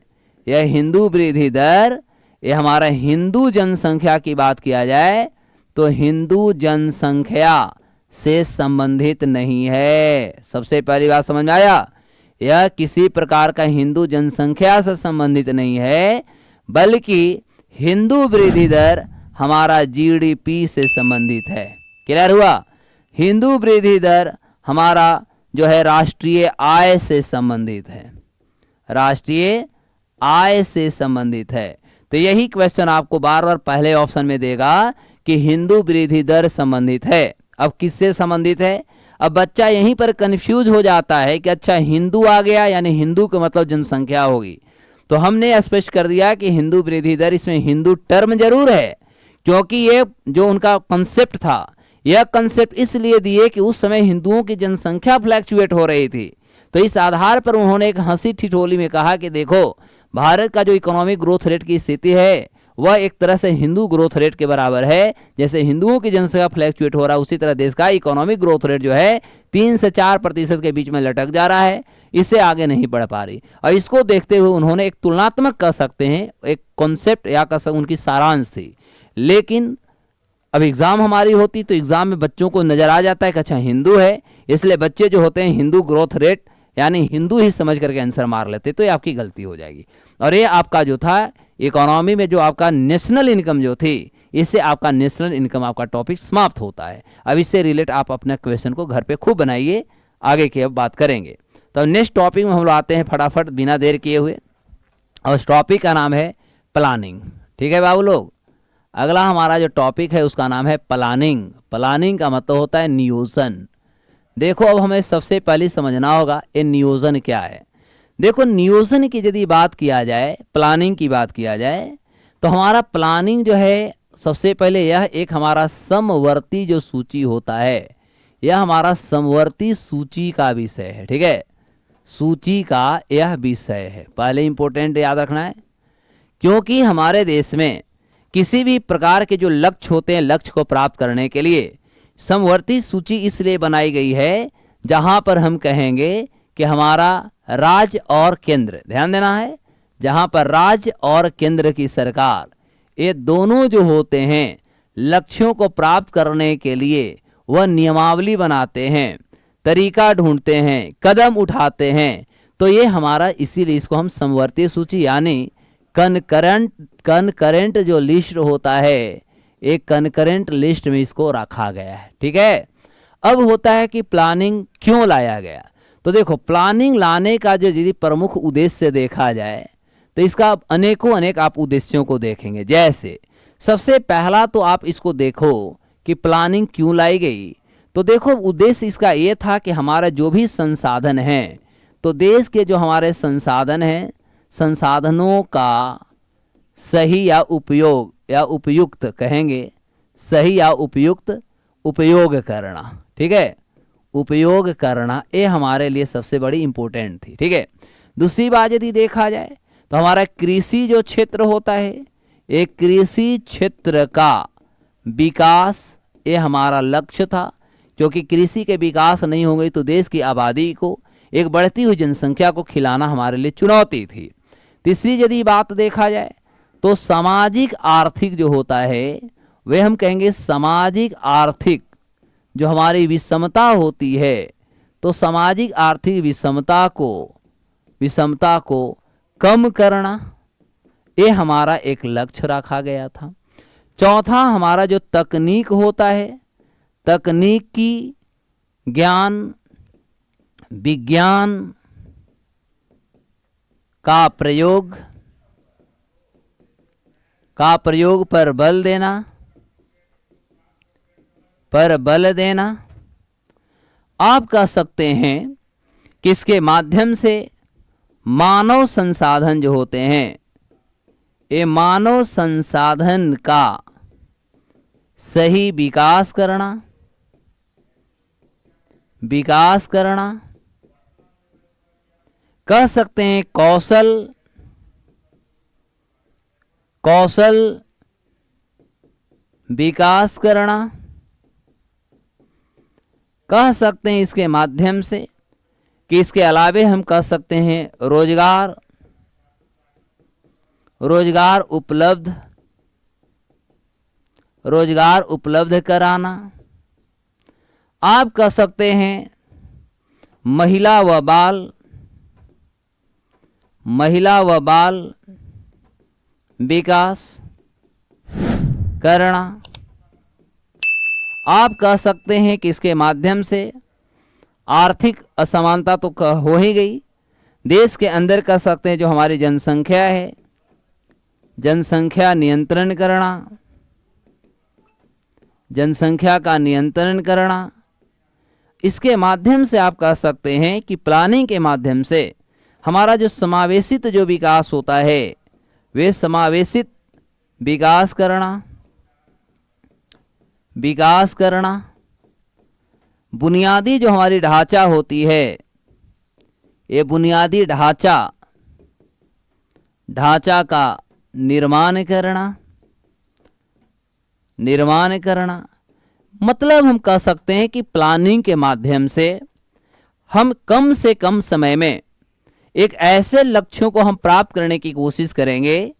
Speaker 1: यह हिंदू वृद्धि दर, यह हमारा हिंदू जनसंख्या की बात किया जाए तो हिंदू जनसंख्या से संबंधित नहीं है। सबसे पहली बात समझ में आया, यह किसी प्रकार का हिंदू जनसंख्या से संबंधित नहीं है, बल्कि हिंदू वृद्धि दर हमारा जीडीपी से संबंधित है। क्लियर हुआ? हिंदू वृद्धि दर हमारा जो है राष्ट्रीय आय से संबंधित है, राष्ट्रीय आय से संबंधित है। तो यही क्वेश्चन आपको बार बार पहले ऑप्शन में देगा कि हिंदू वृद्धि दर संबंधित है। अब किससे संबंधित है? अब बच्चा यहीं पर कंफ्यूज हो जाता है कि अच्छा हिंदू आ गया यानी हिंदू का मतलब जनसंख्या होगी। तो हमने स्पष्ट कर दिया कि हिंदू वृद्धि दर, इसमें हिंदू टर्म जरूर है, क्योंकि ये जो उनका कंसेप्ट था, यह कंसेप्ट इसलिए दिए कि उस समय हिंदुओं की जनसंख्या फ्लैक्चुएट हो रही थी। तो इस आधार पर उन्होंने एक हंसी ठिठोली में कहा कि देखो, भारत का जो इकोनॉमिक ग्रोथ रेट की स्थिति है वह एक तरह से हिंदू ग्रोथ रेट के बराबर है। जैसे हिंदुओं की जनसंख्या फ्लैक्चुएट हो रहा है, उसी तरह देश का इकोनॉमिक ग्रोथ रेट जो है 3 से 4% के बीच में लटक जा रहा है, इससे आगे नहीं बढ़ पा रही। और इसको देखते हुए उन्होंने एक तुलनात्मक कह सकते हैं, एक कॉन्सेप्ट या कह सकते उनकी सारांश थी। लेकिन अब एग्जाम हमारी होती तो एग्जाम में बच्चों को नजर आ जाता है कि अच्छा हिंदू है, इसलिए बच्चे जो होते हैं हिंदू ग्रोथ रेट यानी हिंदू ही समझ करके आंसर मार लेते, तो ये आपकी गलती हो जाएगी। और ये आपका जो था इकोनॉमी में जो आपका नेशनल इनकम जो थी, इससे आपका नेशनल इनकम आपका टॉपिक समाप्त होता है। अब इससे रिलेट आप अपने क्वेश्चन को घर पे खूब बनाइए, आगे की अब बात करेंगे। तो नेक्स्ट टॉपिक में हम लोग आते हैं फटाफट बिना देर किए हुए, और उस टॉपिक का नाम है प्लानिंग। ठीक है बाबू लोग, अगला हमारा जो टॉपिक है उसका नाम है प्लानिंग। प्लानिंग का मतलब होता है नियोजन। देखो अब हमें सबसे पहले समझना होगा ये नियोजन क्या है। देखो नियोजन की यदि बात किया जाए, प्लानिंग की बात किया जाए, तो हमारा प्लानिंग जो है सबसे पहले यह एक हमारा समवर्ती जो सूची होता है, यह हमारा समवर्ती सूची का विषय है। ठीक है, सूची का यह विषय है, पहले इंपॉर्टेंट याद रखना है, क्योंकि हमारे देश में किसी भी प्रकार के जो लक्ष्य होते हैं, लक्ष्य को प्राप्त करने के लिए समवर्ती सूची इसलिए बनाई गई है जहां पर हम कहेंगे कि हमारा राज्य और केंद्र, ध्यान देना है, जहां पर राज्य और केंद्र की सरकार, ये दोनों जो होते हैं लक्ष्यों को प्राप्त करने के लिए वह नियमावली बनाते हैं, तरीका ढूंढते हैं, कदम उठाते हैं। तो ये हमारा, इसीलिए इसको हम समवर्ती सूची यानी कनकरेंट जो लिस्ट होता है, एक कनकरेंट लिस्ट में इसको रखा गया है। ठीक है, अब होता है कि प्लानिंग क्यों लाया गया। तो देखो प्लानिंग लाने का जो यदि प्रमुख उद्देश्य देखा जाए तो इसका अनेक आप उद्देश्यों को देखेंगे। जैसे सबसे पहला तो आप इसको देखो कि प्लानिंग क्यों लाई गई। तो देखो उद्देश्य इसका ये था कि हमारा जो भी संसाधन है, तो देश के जो हमारे संसाधन हैं, संसाधनों का सही या उपयोग या उपयुक्त कहेंगे, सही या उपयुक्त उपयोग करना। ठीक है, उपयोग करना ये हमारे लिए सबसे बड़ी इंपॉर्टेंट थी। ठीक है, दूसरी बात यदि देखा जाए तो हमारा कृषि जो क्षेत्र होता है, एक कृषि क्षेत्र का विकास ये हमारा लक्ष्य था, क्योंकि कृषि के विकास नहीं होंगे तो देश की आबादी को, एक बढ़ती हुई जनसंख्या को खिलाना हमारे लिए चुनौती थी। तीसरी यदि बात देखा जाए तो सामाजिक आर्थिक जो होता है, वे हम कहेंगे सामाजिक आर्थिक जो हमारी विषमता होती है, तो सामाजिक आर्थिक विषमता को कम करना, ये हमारा एक लक्ष्य रखा गया था। चौथा, हमारा जो तकनीक होता है, तकनीकी ज्ञान विज्ञान का प्रयोग पर बल देना। आप कह सकते हैं कि इसके माध्यम से मानव संसाधन जो होते हैं, ये मानव संसाधन का सही विकास करना, कह सकते हैं कौशल विकास करना, कह सकते हैं इसके माध्यम से कि इसके अलावे हम कह सकते हैं रोजगार उपलब्ध कराना। आप कह सकते हैं महिला व बाल विकास करना। आप कह सकते हैं कि इसके माध्यम से आर्थिक असमानता तो हो ही गई, देश के अंदर कह सकते हैं जो हमारी जनसंख्या है, जनसंख्या का नियंत्रण करना। इसके माध्यम से आप कह सकते हैं कि प्लानिंग के माध्यम से हमारा जो समावेशित जो विकास होता है, वे समावेशित विकास करना। बुनियादी जो हमारी ढांचा होती है, ये बुनियादी ढांचा का निर्माण करना। मतलब हम कह सकते हैं कि प्लानिंग के माध्यम से हम कम से कम समय में एक ऐसे लक्ष्यों को हम प्राप्त करने की कोशिश करेंगे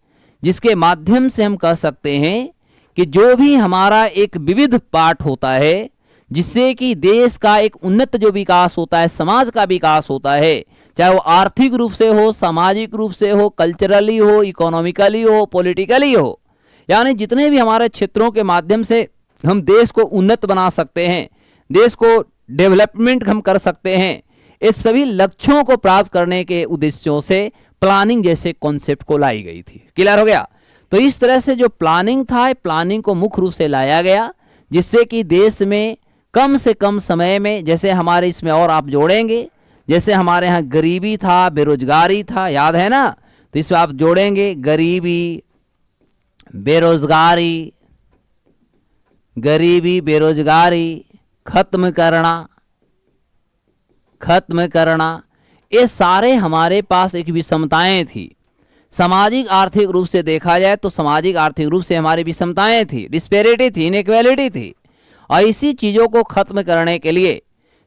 Speaker 1: जिसके माध्यम से हम कह सकते हैं कि जो भी हमारा एक विविध पार्ट होता है, जिससे कि देश का एक उन्नत जो विकास होता है, समाज का विकास होता है, चाहे वो आर्थिक रूप से हो, सामाजिक रूप से हो, कल्चरली हो, इकोनॉमिकली हो, पॉलिटिकली हो, यानी जितने भी हमारे क्षेत्रों के माध्यम से हम देश को उन्नत बना सकते हैं, देश को डेवलपमेंट हम कर सकते हैं, इस सभी लक्ष्यों को प्राप्त करने के उद्देश्यों से प्लानिंग जैसे कॉन्सेप्ट को लाई गई थी। क्लियर हो गया? तो इस तरह से जो प्लानिंग था, प्लानिंग को मुख्य रूप से लाया गया जिससे कि देश में कम से कम समय में, जैसे हमारे इसमें और आप जोड़ेंगे, जैसे हमारे यहाँ गरीबी था, बेरोजगारी था, याद है ना, तो इसमें आप जोड़ेंगे गरीबी बेरोजगारी खत्म करना। ये सारे हमारे पास एक विषमताएं थी। सामाजिक आर्थिक रूप से देखा जाए तो सामाजिक आर्थिक रूप से हमारी विषमताएं थी, डिस्पेरिटी थी, इनइक्वालिटी थी, और इसी चीज़ों को खत्म करने के लिए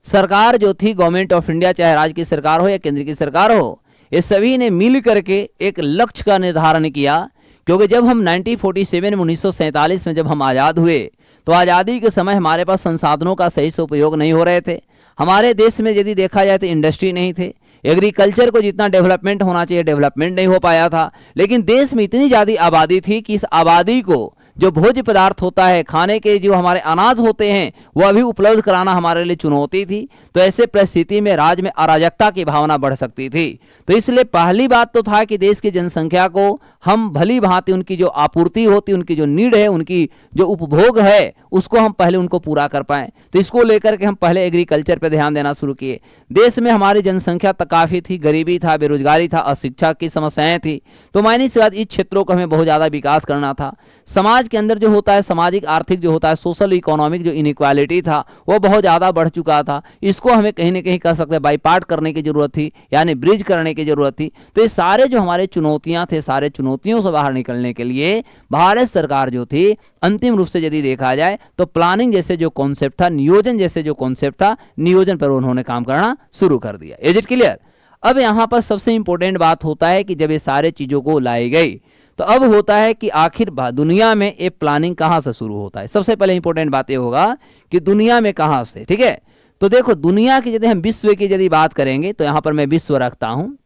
Speaker 1: सरकार जो थी, गवर्नमेंट ऑफ इंडिया, चाहे राज्य की सरकार हो या केंद्र की सरकार हो, ये सभी ने मिल करके एक लक्ष्य का निर्धारण किया। क्योंकि जब हम 1947 में 1947 में जब हम आज़ाद हुए तो आज़ादी के समय हमारे पास संसाधनों का सही से उपयोग नहीं हो रहे थे। हमारे देश में यदि देखा जाए तो इंडस्ट्री नहीं थे, एग्रीकल्चर को जितना डेवलपमेंट होना चाहिए डेवलपमेंट नहीं हो पाया था। लेकिन देश में इतनी ज़्यादा आबादी थी कि इस आबादी को जो भोज्य पदार्थ होता है, खाने के जो हमारे अनाज होते हैं, वह भी उपलब्ध कराना हमारे लिए चुनौती थी। तो ऐसे परिस्थिति में राज्य में अराजकता की भावना बढ़ सकती थी। तो इसलिए पहली बात तो था कि देश की जनसंख्या को हम भली भांति उनकी जो आपूर्ति होती, उनकी जो नीड है, उनकी जो उपभोग है, उसको हम पहले उनको पूरा कर पाएं। तो इसको लेकर के हम पहले एग्रीकल्चर पर ध्यान देना शुरू किए। देश में हमारी जनसंख्या तक काफ़ी थी, गरीबी था, बेरोजगारी था, अशिक्षा की समस्याएं थी। तो मायने से बात इस क्षेत्रों को हमें बहुत ज़्यादा विकास करना था। समाज के अंदर जो होता है, सामाजिक आर्थिक जो होता है, सोशल इकोनॉमिक जो इनइक्वालिटी था, वो बहुत ज़्यादा बढ़ चुका था। इसको हमें कहीं ना कहीं कह सकते हैं बाईपार्ट करने की जरूरत थी, यानी ब्रिज करने की जरूरत थी। तो ये सारे जो हमारे चुनौतियां थे, सारे चुनौतियों से बाहर निकलने के लिए भारत सरकार जो थी, अंतिम रूप से यदि देखा जाए तो प्लानिंग जैसे जो कॉन्सेप्ट था, नियोजन जैसे जो कॉन्सेप्ट था, नियोजन पर उन्होंने काम करना शुरू कर दिया। Is it clear? अब यहाँ पर सबसे इंपॉर्टेंट बात होता है कि जब ये सारे चीज़ों को लाई गई तो अब होता है कि आखिर दुनिया में ये प्लानिंग कहाँ से शुरू होता है। सबसे पहले इंपॉर्टेंट बात ये होगा कि दुनिया में कहाँ से, ठीक है। तो देखो दुनिया की यदि हम विश्व की यदि बात करेंगे तो यहाँ पर मैं विश्व रखता हूँ,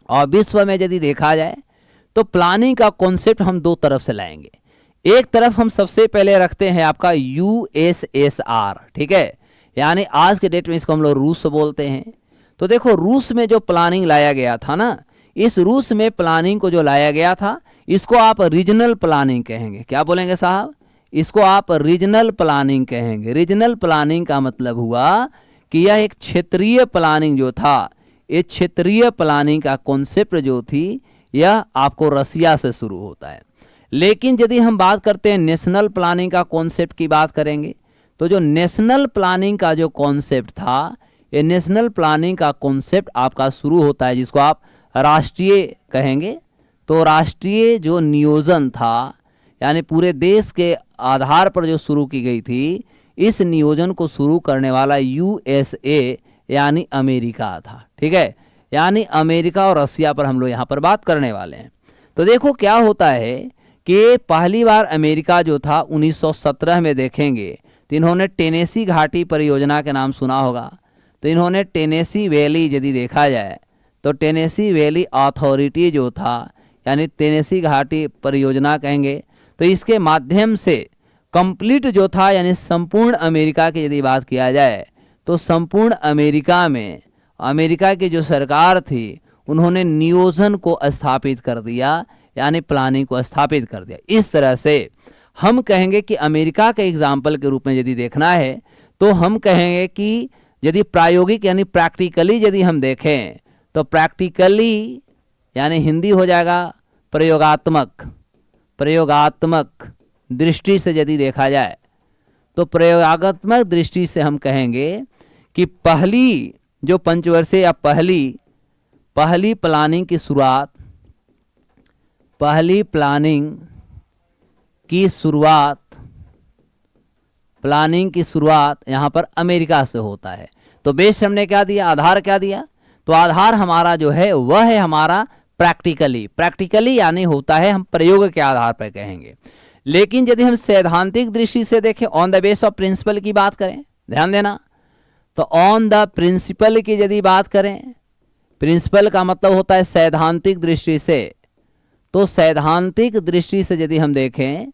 Speaker 1: और विश्व में यदि देखा जाए तो प्लानिंग का कॉन्सेप्ट हम दो तरफ से लाएंगे। एक तरफ हम सबसे पहले रखते हैं आपका यूएसएसआर, ठीक है, यानी आज के डेट में इसको हम लोग रूस बोलते हैं। तो देखो रूस में जो प्लानिंग लाया गया था ना, इस रूस में प्लानिंग को जो लाया गया था इसको आप रीजनल प्लानिंग कहेंगे। क्या बोलेंगे साहब? इसको आप रीजनल प्लानिंग कहेंगे। रीजनल प्लानिंग का मतलब हुआ कि यह एक क्षेत्रीय प्लानिंग जो था, ये क्षेत्रीय प्लानिंग का कॉन्सेप्ट जो थी यह आपको रसिया से शुरू होता है। लेकिन यदि हम बात करते हैं नेशनल प्लानिंग का कॉन्सेप्ट की बात करेंगे, तो जो नेशनल प्लानिंग का जो कॉन्सेप्ट था, ये नेशनल प्लानिंग का कॉन्सेप्ट आपका शुरू होता है जिसको आप राष्ट्रीय कहेंगे। तो राष्ट्रीय जो नियोजन था, यानी पूरे देश के आधार पर जो शुरू की गई थी, इस नियोजन को शुरू करने वाला यूएसए यानी अमेरिका था, ठीक है। यानी अमेरिका और रसिया पर हम लोग यहाँ पर बात करने वाले हैं। तो देखो क्या होता है कि पहली बार अमेरिका जो था 1917 में देखेंगे तो इन्होंने टेनेसी घाटी परियोजना के नाम सुना होगा। तो इन्होंने टेनेसी वैली यदि देखा जाए तो टेनेसी वैली अथॉरिटी जो था, यानी टेनेसी घाटी परियोजना कहेंगे, तो इसके माध्यम से कंप्लीट जो था, यानी संपूर्ण अमेरिका की यदि बात किया जाए तो संपूर्ण अमेरिका में अमेरिका की जो सरकार थी उन्होंने नियोजन को स्थापित कर दिया, यानी प्लानिंग को स्थापित कर दिया। इस तरह से हम कहेंगे कि अमेरिका के एग्जाम्पल के रूप में यदि देखना है तो हम कहेंगे कि यदि प्रायोगिक यानी प्रैक्टिकली यदि हम देखें तो प्रैक्टिकली यानी हिंदी हो जाएगा प्रयोगात्मक। प्रयोगात्मक दृष्टि से यदि देखा जाए तो प्रयोगात्मक दृष्टि से हम कहेंगे कि पहली जो पंचवर्षीय या पहली प्लानिंग की शुरुआत, प्लानिंग की शुरुआत यहाँ पर अमेरिका से होता है। तो बेस हमने क्या दिया, आधार क्या दिया, तो आधार हमारा जो है वह है हमारा प्रैक्टिकली यानी होता है हम प्रयोग के आधार पर कहेंगे। लेकिन यदि हम सैद्धांतिक दृष्टि से देखें, on the base of principle की बात करें, ध्यान देना, तो ऑन द प्रिंसिपल की यदि बात करें, प्रिंसिपल का मतलब होता है सैद्धांतिक दृष्टि से। तो सैद्धांतिक दृष्टि से यदि हम देखें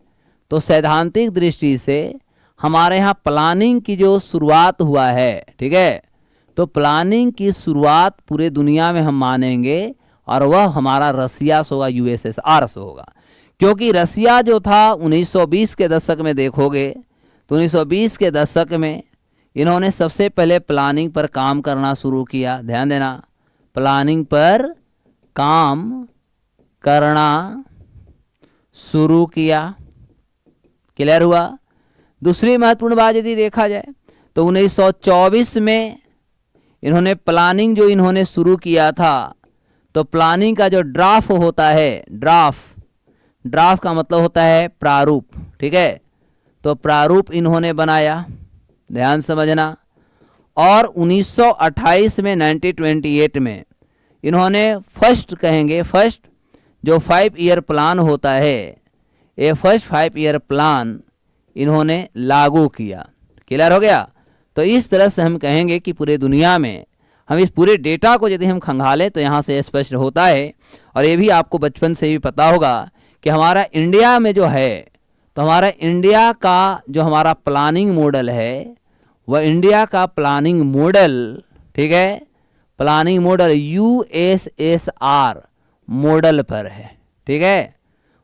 Speaker 1: तो सैद्धांतिक दृष्टि से हमारे यहाँ प्लानिंग की जो शुरुआत हुआ है, ठीक है, तो प्लानिंग की शुरुआत पूरे दुनिया में हम मानेंगे और वह हमारा रसिया से होगा, यूएसएसआर से होगा। क्योंकि रसिया जो था 1920 के दशक में देखोगे तो 1920 के दशक में इन्होंने सबसे पहले प्लानिंग पर काम करना शुरू किया। ध्यान देना, प्लानिंग पर काम करना शुरू किया। क्लियर हुआ? दूसरी महत्वपूर्ण बात यदि देखा जाए तो 1924 में इन्होंने प्लानिंग जो इन्होंने शुरू किया था, तो प्लानिंग का जो ड्राफ्ट होता है, ड्राफ्ट का मतलब होता है प्रारूप, ठीक है, तो प्रारूप इन्होंने बनाया, ध्यान समझना। और 1928 में 1928 में इन्होंने फर्स्ट जो 5 ईयर प्लान होता है, ये फर्स्ट 5 ईयर प्लान इन्होंने लागू किया। क्लियर हो गया? तो इस तरह से हम कहेंगे कि पूरे दुनिया में हम इस पूरे डेटा को यदि हम खंगालें तो यहाँ से स्पष्ट होता है। और ये भी आपको बचपन से भी पता होगा कि हमारा इंडिया में जो है, तो हमारा इंडिया का जो हमारा प्लानिंग मॉडल है, वह इंडिया का प्लानिंग मॉडल, ठीक है, प्लानिंग मॉडल यूएसएसआर मॉडल पर है, ठीक है,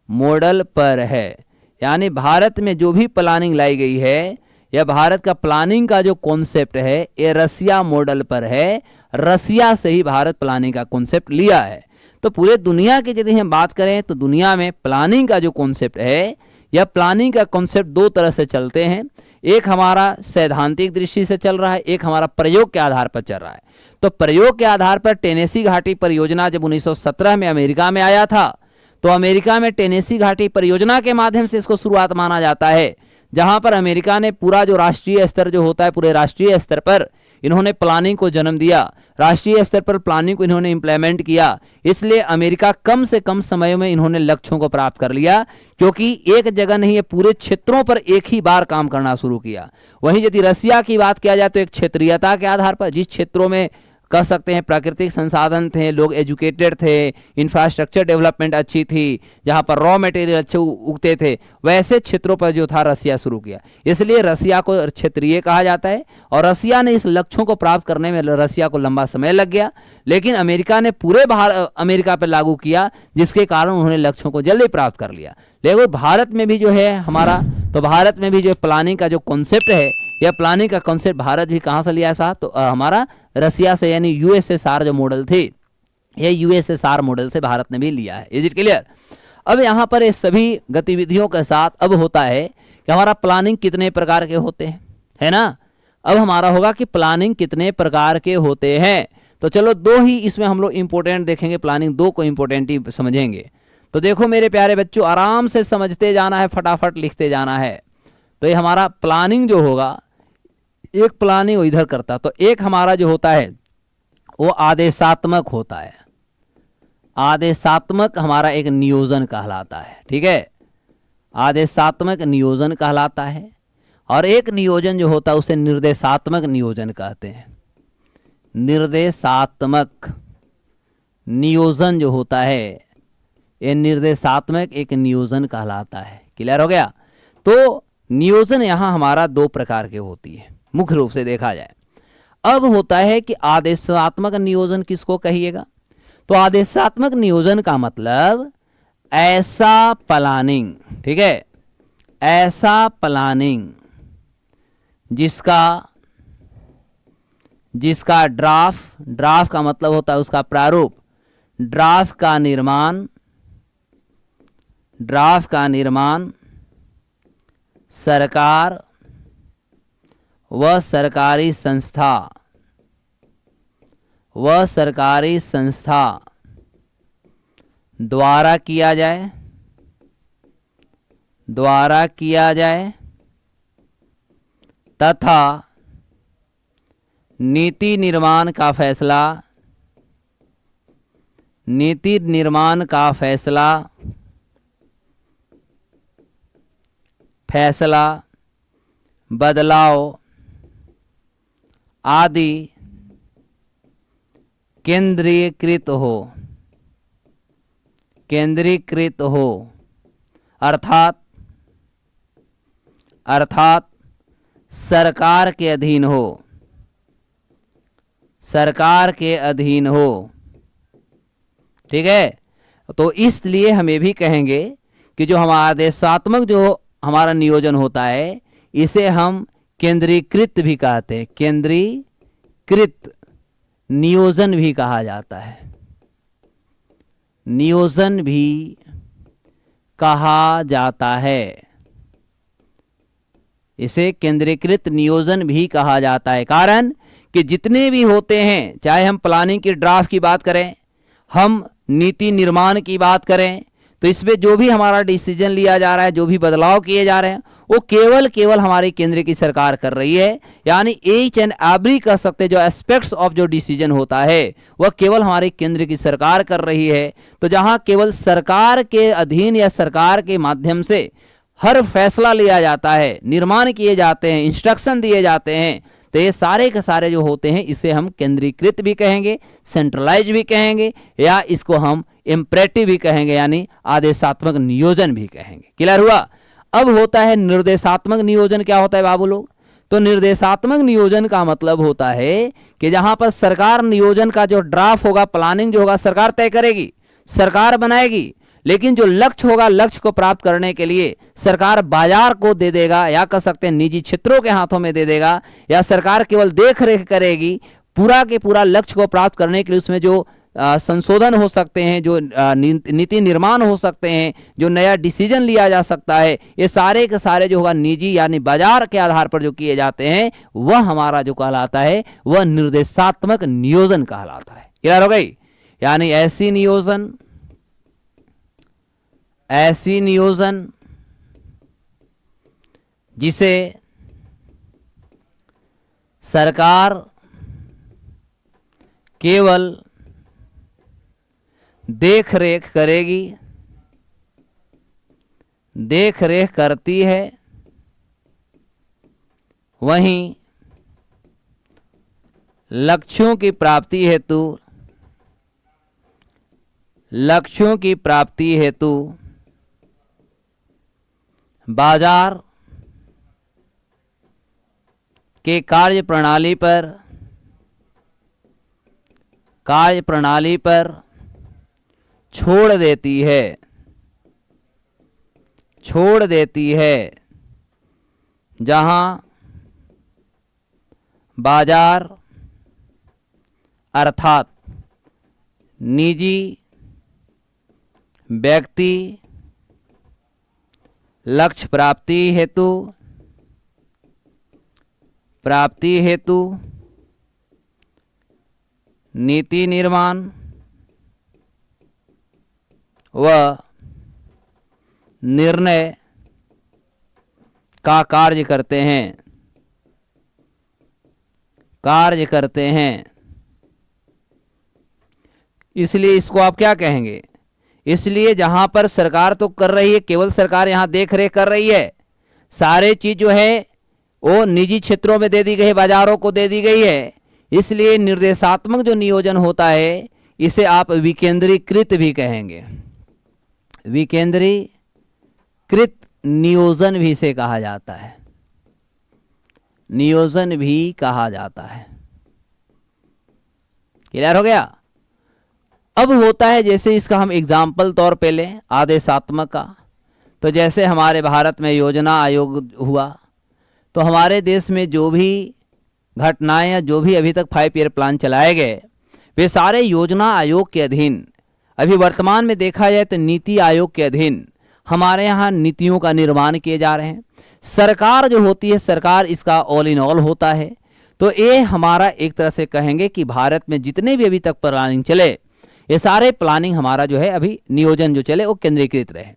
Speaker 1: मॉडल पर है। यानी भारत में जो भी प्लानिंग लाई गई है, यह भारत का प्लानिंग का जो कॉन्सेप्ट है ये रसिया मॉडल पर है। रसिया से ही भारत प्लानिंग का कॉन्सेप्ट लिया है। तो पूरे दुनिया की यदि हम बात करें तो दुनिया में प्लानिंग का जो कॉन्सेप्ट है, यह प्लानिंग का कॉन्सेप्ट दो तरह से चलते हैं। एक हमारा सैद्धांतिक दृष्टि से चल रहा है, एक हमारा प्रयोग के आधार पर चल रहा है। तो प्रयोग के आधार पर टेनेसी घाटी परियोजना जब 1917 में अमेरिका में आया था, तो अमेरिका में टेनेसी घाटी परियोजना के माध्यम से इसको शुरुआत माना जाता है, जहां पर अमेरिका ने पूरा जो राष्ट्रीय स्तर जो होता है, पूरे राष्ट्रीय स्तर पर इन्होंने प्लानिंग को जन्म दिया, राष्ट्रीय स्तर पर प्लानिंग को इन्होंने इंप्लीमेंट किया। इसलिए अमेरिका कम से कम समय में इन्होंने लक्ष्यों को प्राप्त कर लिया, क्योंकि एक जगह नहीं है, पूरे क्षेत्रों पर एक ही बार काम करना शुरू किया। वहीं यदि रसिया की बात किया जाए तो एक क्षेत्रीयता के आधार पर, जिस क्षेत्रों में कह सकते हैं प्राकृतिक संसाधन थे, लोग एजुकेटेड थे, इंफ्रास्ट्रक्चर डेवलपमेंट अच्छी थी, जहां पर रॉ मटेरियल अच्छे उगते थे, वैसे क्षेत्रों पर जो था रसिया शुरू किया। इसलिए रसिया को क्षेत्रीय कहा जाता है। और रसिया ने इस लक्ष्यों को प्राप्त करने में रसिया को लंबा समय लग गया, लेकिन अमेरिका ने पूरे अमेरिका पर लागू किया, जिसके कारण उन्होंने लक्ष्यों को जल्दी प्राप्त कर लिया। लेकिन भारत में भी जो है हमारा, तो भारत में भी जो प्लानिंग का जो कॉन्सेप्ट है, यह प्लानिंग का कॉन्सेप्ट भारत भी कहाँ से लिया है साहब, तो हमारा रसिया से, यानी यूएसएसआर जो मॉडल थे, ये यूएसएसआर मॉडल से भारत ने भी लिया है। Is it clear? अब यहाँ पर ये सभी गतिविधियों के साथ अब होता है कि हमारा प्लानिंग कितने प्रकार के होते हैं, है ना। अब हमारा होगा कि प्लानिंग कितने प्रकार के होते हैं। तो चलो दो ही इसमें हम लोग इंपॉर्टेंट देखेंगे, प्लानिंग दो को इंपॉर्टेंट ही समझेंगे। तो देखो मेरे प्यारे बच्चों, आराम से समझते जाना है, फटाफट लिखते जाना है। तो ये हमारा प्लानिंग जो होगा, एक प्लानिंग इधर करता, तो एक हमारा जो होता है वो आदेशात्मक होता है। आदेशात्मक हमारा एक नियोजन कहलाता है, ठीक है, आदेशात्मक नियोजन कहलाता है। और एक नियोजन जो होता है उसे निर्देशात्मक नियोजन कहते हैं। निर्देशात्मक नियोजन जो होता है, ये निर्देशात्मक एक नियोजन कहलाता है। क्लियर हो गया? तो नियोजन यहां हमारा दो प्रकार के होती है, मुख्य रूप से देखा जाए। अब होता है कि आदेशात्मक नियोजन किसको कहिएगा, तो आदेशात्मक नियोजन का मतलब ऐसा प्लानिंग, ठीक है, ऐसा प्लानिंग जिसका ड्राफ्ट का मतलब होता है उसका प्रारूप, ड्राफ्ट का निर्माण सरकार व सरकारी संस्था द्वारा किया जाए तथा नीति निर्माण का फैसला बदलाव आदि केंद्रीकृत हो, अर्थात सरकार के अधीन हो, ठीक है। तो इसलिए हम ये भी कहेंगे कि जो हमारा आदेशात्मक जो हमारा नियोजन होता है, इसे हम केंद्रीकृत भी कहते हैं, केंद्रीकृत नियोजन भी कहा जाता है, नियोजन भी कहा जाता है, इसे केंद्रीकृत नियोजन भी कहा जाता है। कारण कि जितने भी होते हैं, चाहे हम प्लानिंग की ड्राफ्ट की बात करें, हम नीति निर्माण की बात करें, तो इसमें जो भी हमारा डिसीजन लिया जा रहा है, जो भी बदलाव किए जा रहे हैं, वो केवल हमारी केंद्र की सरकार कर रही है। यानी ईच एंड एवरी कह सकते हैं, जो एस्पेक्ट्स ऑफ जो डिसीजन होता है वह केवल हमारी केंद्र की सरकार कर रही है। तो जहां केवल सरकार के अधीन या सरकार के माध्यम से हर फैसला लिया जाता है, निर्माण किए जाते हैं, इंस्ट्रक्शन दिए जाते हैं, तो ये सारे के सारे जो होते हैं इसे हम केंद्रीकृत भी कहेंगे, सेंट्रलाइज भी कहेंगे, या इसको हम इम्परेटिव भी कहेंगे, यानी आदेशात्मक नियोजन भी कहेंगे। क्लियर हुआ? अब होता है निर्देशात्मक नियोजन। क्या होता है बाबू लोग? तो निर्देशात्मक नियोजन का मतलब होता है कि जहां पर सरकार नियोजन का जो ड्राफ्ट होगा, प्लानिंग जो होगा, सरकार तय करेगी, सरकार बनाएगी, लेकिन जो लक्ष्य होगा, लक्ष्य को प्राप्त करने के लिए सरकार बाजार को दे देगा, या कह सकते हैं निजी क्षेत्रों के हाथों में दे देगा, या सरकार केवल देख रेख करेगी। पूरा के पूरा लक्ष्य को प्राप्त करने के लिए उसमें जो संशोधन हो सकते हैं, जो नीति निर्माण हो सकते हैं, जो नया डिसीजन लिया जा सकता है, ये सारे के सारे जो होगा निजी यानी बाजार के आधार पर जो किए जाते हैं, वह हमारा जो कहलाता है वह निर्देशात्मक नियोजन कहलाता है। क्लियर हो गई? यानी ऐसी नियोजन जिसे सरकार केवल देख रेख करेगी, देख रेख करती है, वहीं लक्ष्यों की प्राप्ति हेतु, लक्ष्यों की प्राप्ति हेतु बाजार के कार्यप्रणाली पर छोड़ देती है, छोड़ देती है, जहां बाजार अर्थात निजी व्यक्ति लक्ष्य प्राप्ति हेतु नीति निर्माण व निर्णय का कार्य करते हैं। इसलिए इसको आप क्या कहेंगे? इसलिए जहां पर सरकार तो कर रही है, केवल सरकार यहां देख रेख कर रही है, सारे चीज जो है वो निजी क्षेत्रों में दे दी गई है, बाजारों को दे दी गई है। इसलिए निर्देशात्मक जो नियोजन होता है इसे आप विकेंद्रीकृत भी कहेंगे, विकेंद्रीकृत नियोजन भी इसे कहा जाता है, नियोजन भी कहा जाता है। क्लियर हो गया? अब होता है जैसे इसका हम एग्जाम्पल तौर पे लें आदेशात्मक का, तो जैसे हमारे भारत में योजना आयोग हुआ, तो हमारे देश में जो भी घटनाएं या जो भी अभी तक 5 ईयर प्लान चलाए गए वे सारे योजना आयोग के अधीन, अभी वर्तमान में देखा जाए तो नीति आयोग के अधीन हमारे यहाँ नीतियों का निर्माण किए जा रहे हैं। सरकार जो होती है, सरकार इसका ऑल इन ऑल होता है। तो ये हमारा एक तरह से कहेंगे कि भारत में जितने भी अभी तक प्लानिंग चले, ये सारे प्लानिंग हमारा जो है अभी नियोजन जो चले वो केंद्रीकृत रहे।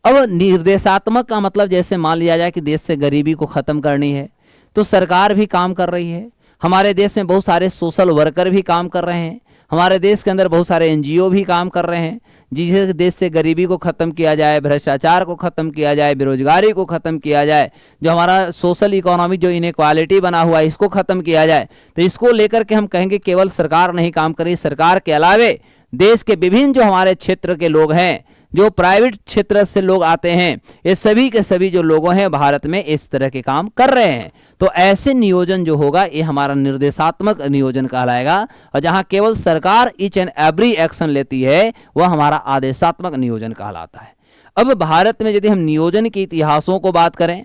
Speaker 1: अब निर्देशात्मक का मतलब जैसे मान लिया जाए कि देश से गरीबी को ख़त्म करनी है, तो सरकार भी काम कर रही है। हमारे देश में बहुत सारे सोशल वर्कर भी काम कर रहे हैं, हमारे देश के अंदर बहुत सारे एनजीओ भी काम कर रहे हैं, जिससे देश से गरीबी को ख़त्म किया जाए, भ्रष्टाचार को ख़त्म किया जाए, बेरोजगारी को ख़त्म किया जाए, जो हमारा सोशल इकोनॉमी जो इनइक्वालिटी बना हुआ है इसको ख़त्म किया जाए। तो इसको लेकर के हम कहेंगे केवल सरकार नहीं काम कर रही, सरकार के अलावे देश के विभिन्न जो हमारे क्षेत्र के लोग हैं, जो प्राइवेट क्षेत्र से लोग आते हैं, ये सभी के सभी जो लोगों हैं भारत में इस तरह के काम कर रहे हैं। तो ऐसे नियोजन जो होगा ये हमारा निर्देशात्मक नियोजन कहलाएगा, और जहां केवल सरकार ईच एंड एवरी एक्शन लेती है वह हमारा आदेशात्मक नियोजन कहलाता है। अब भारत में यदि हम नियोजन के इतिहासों को बात करें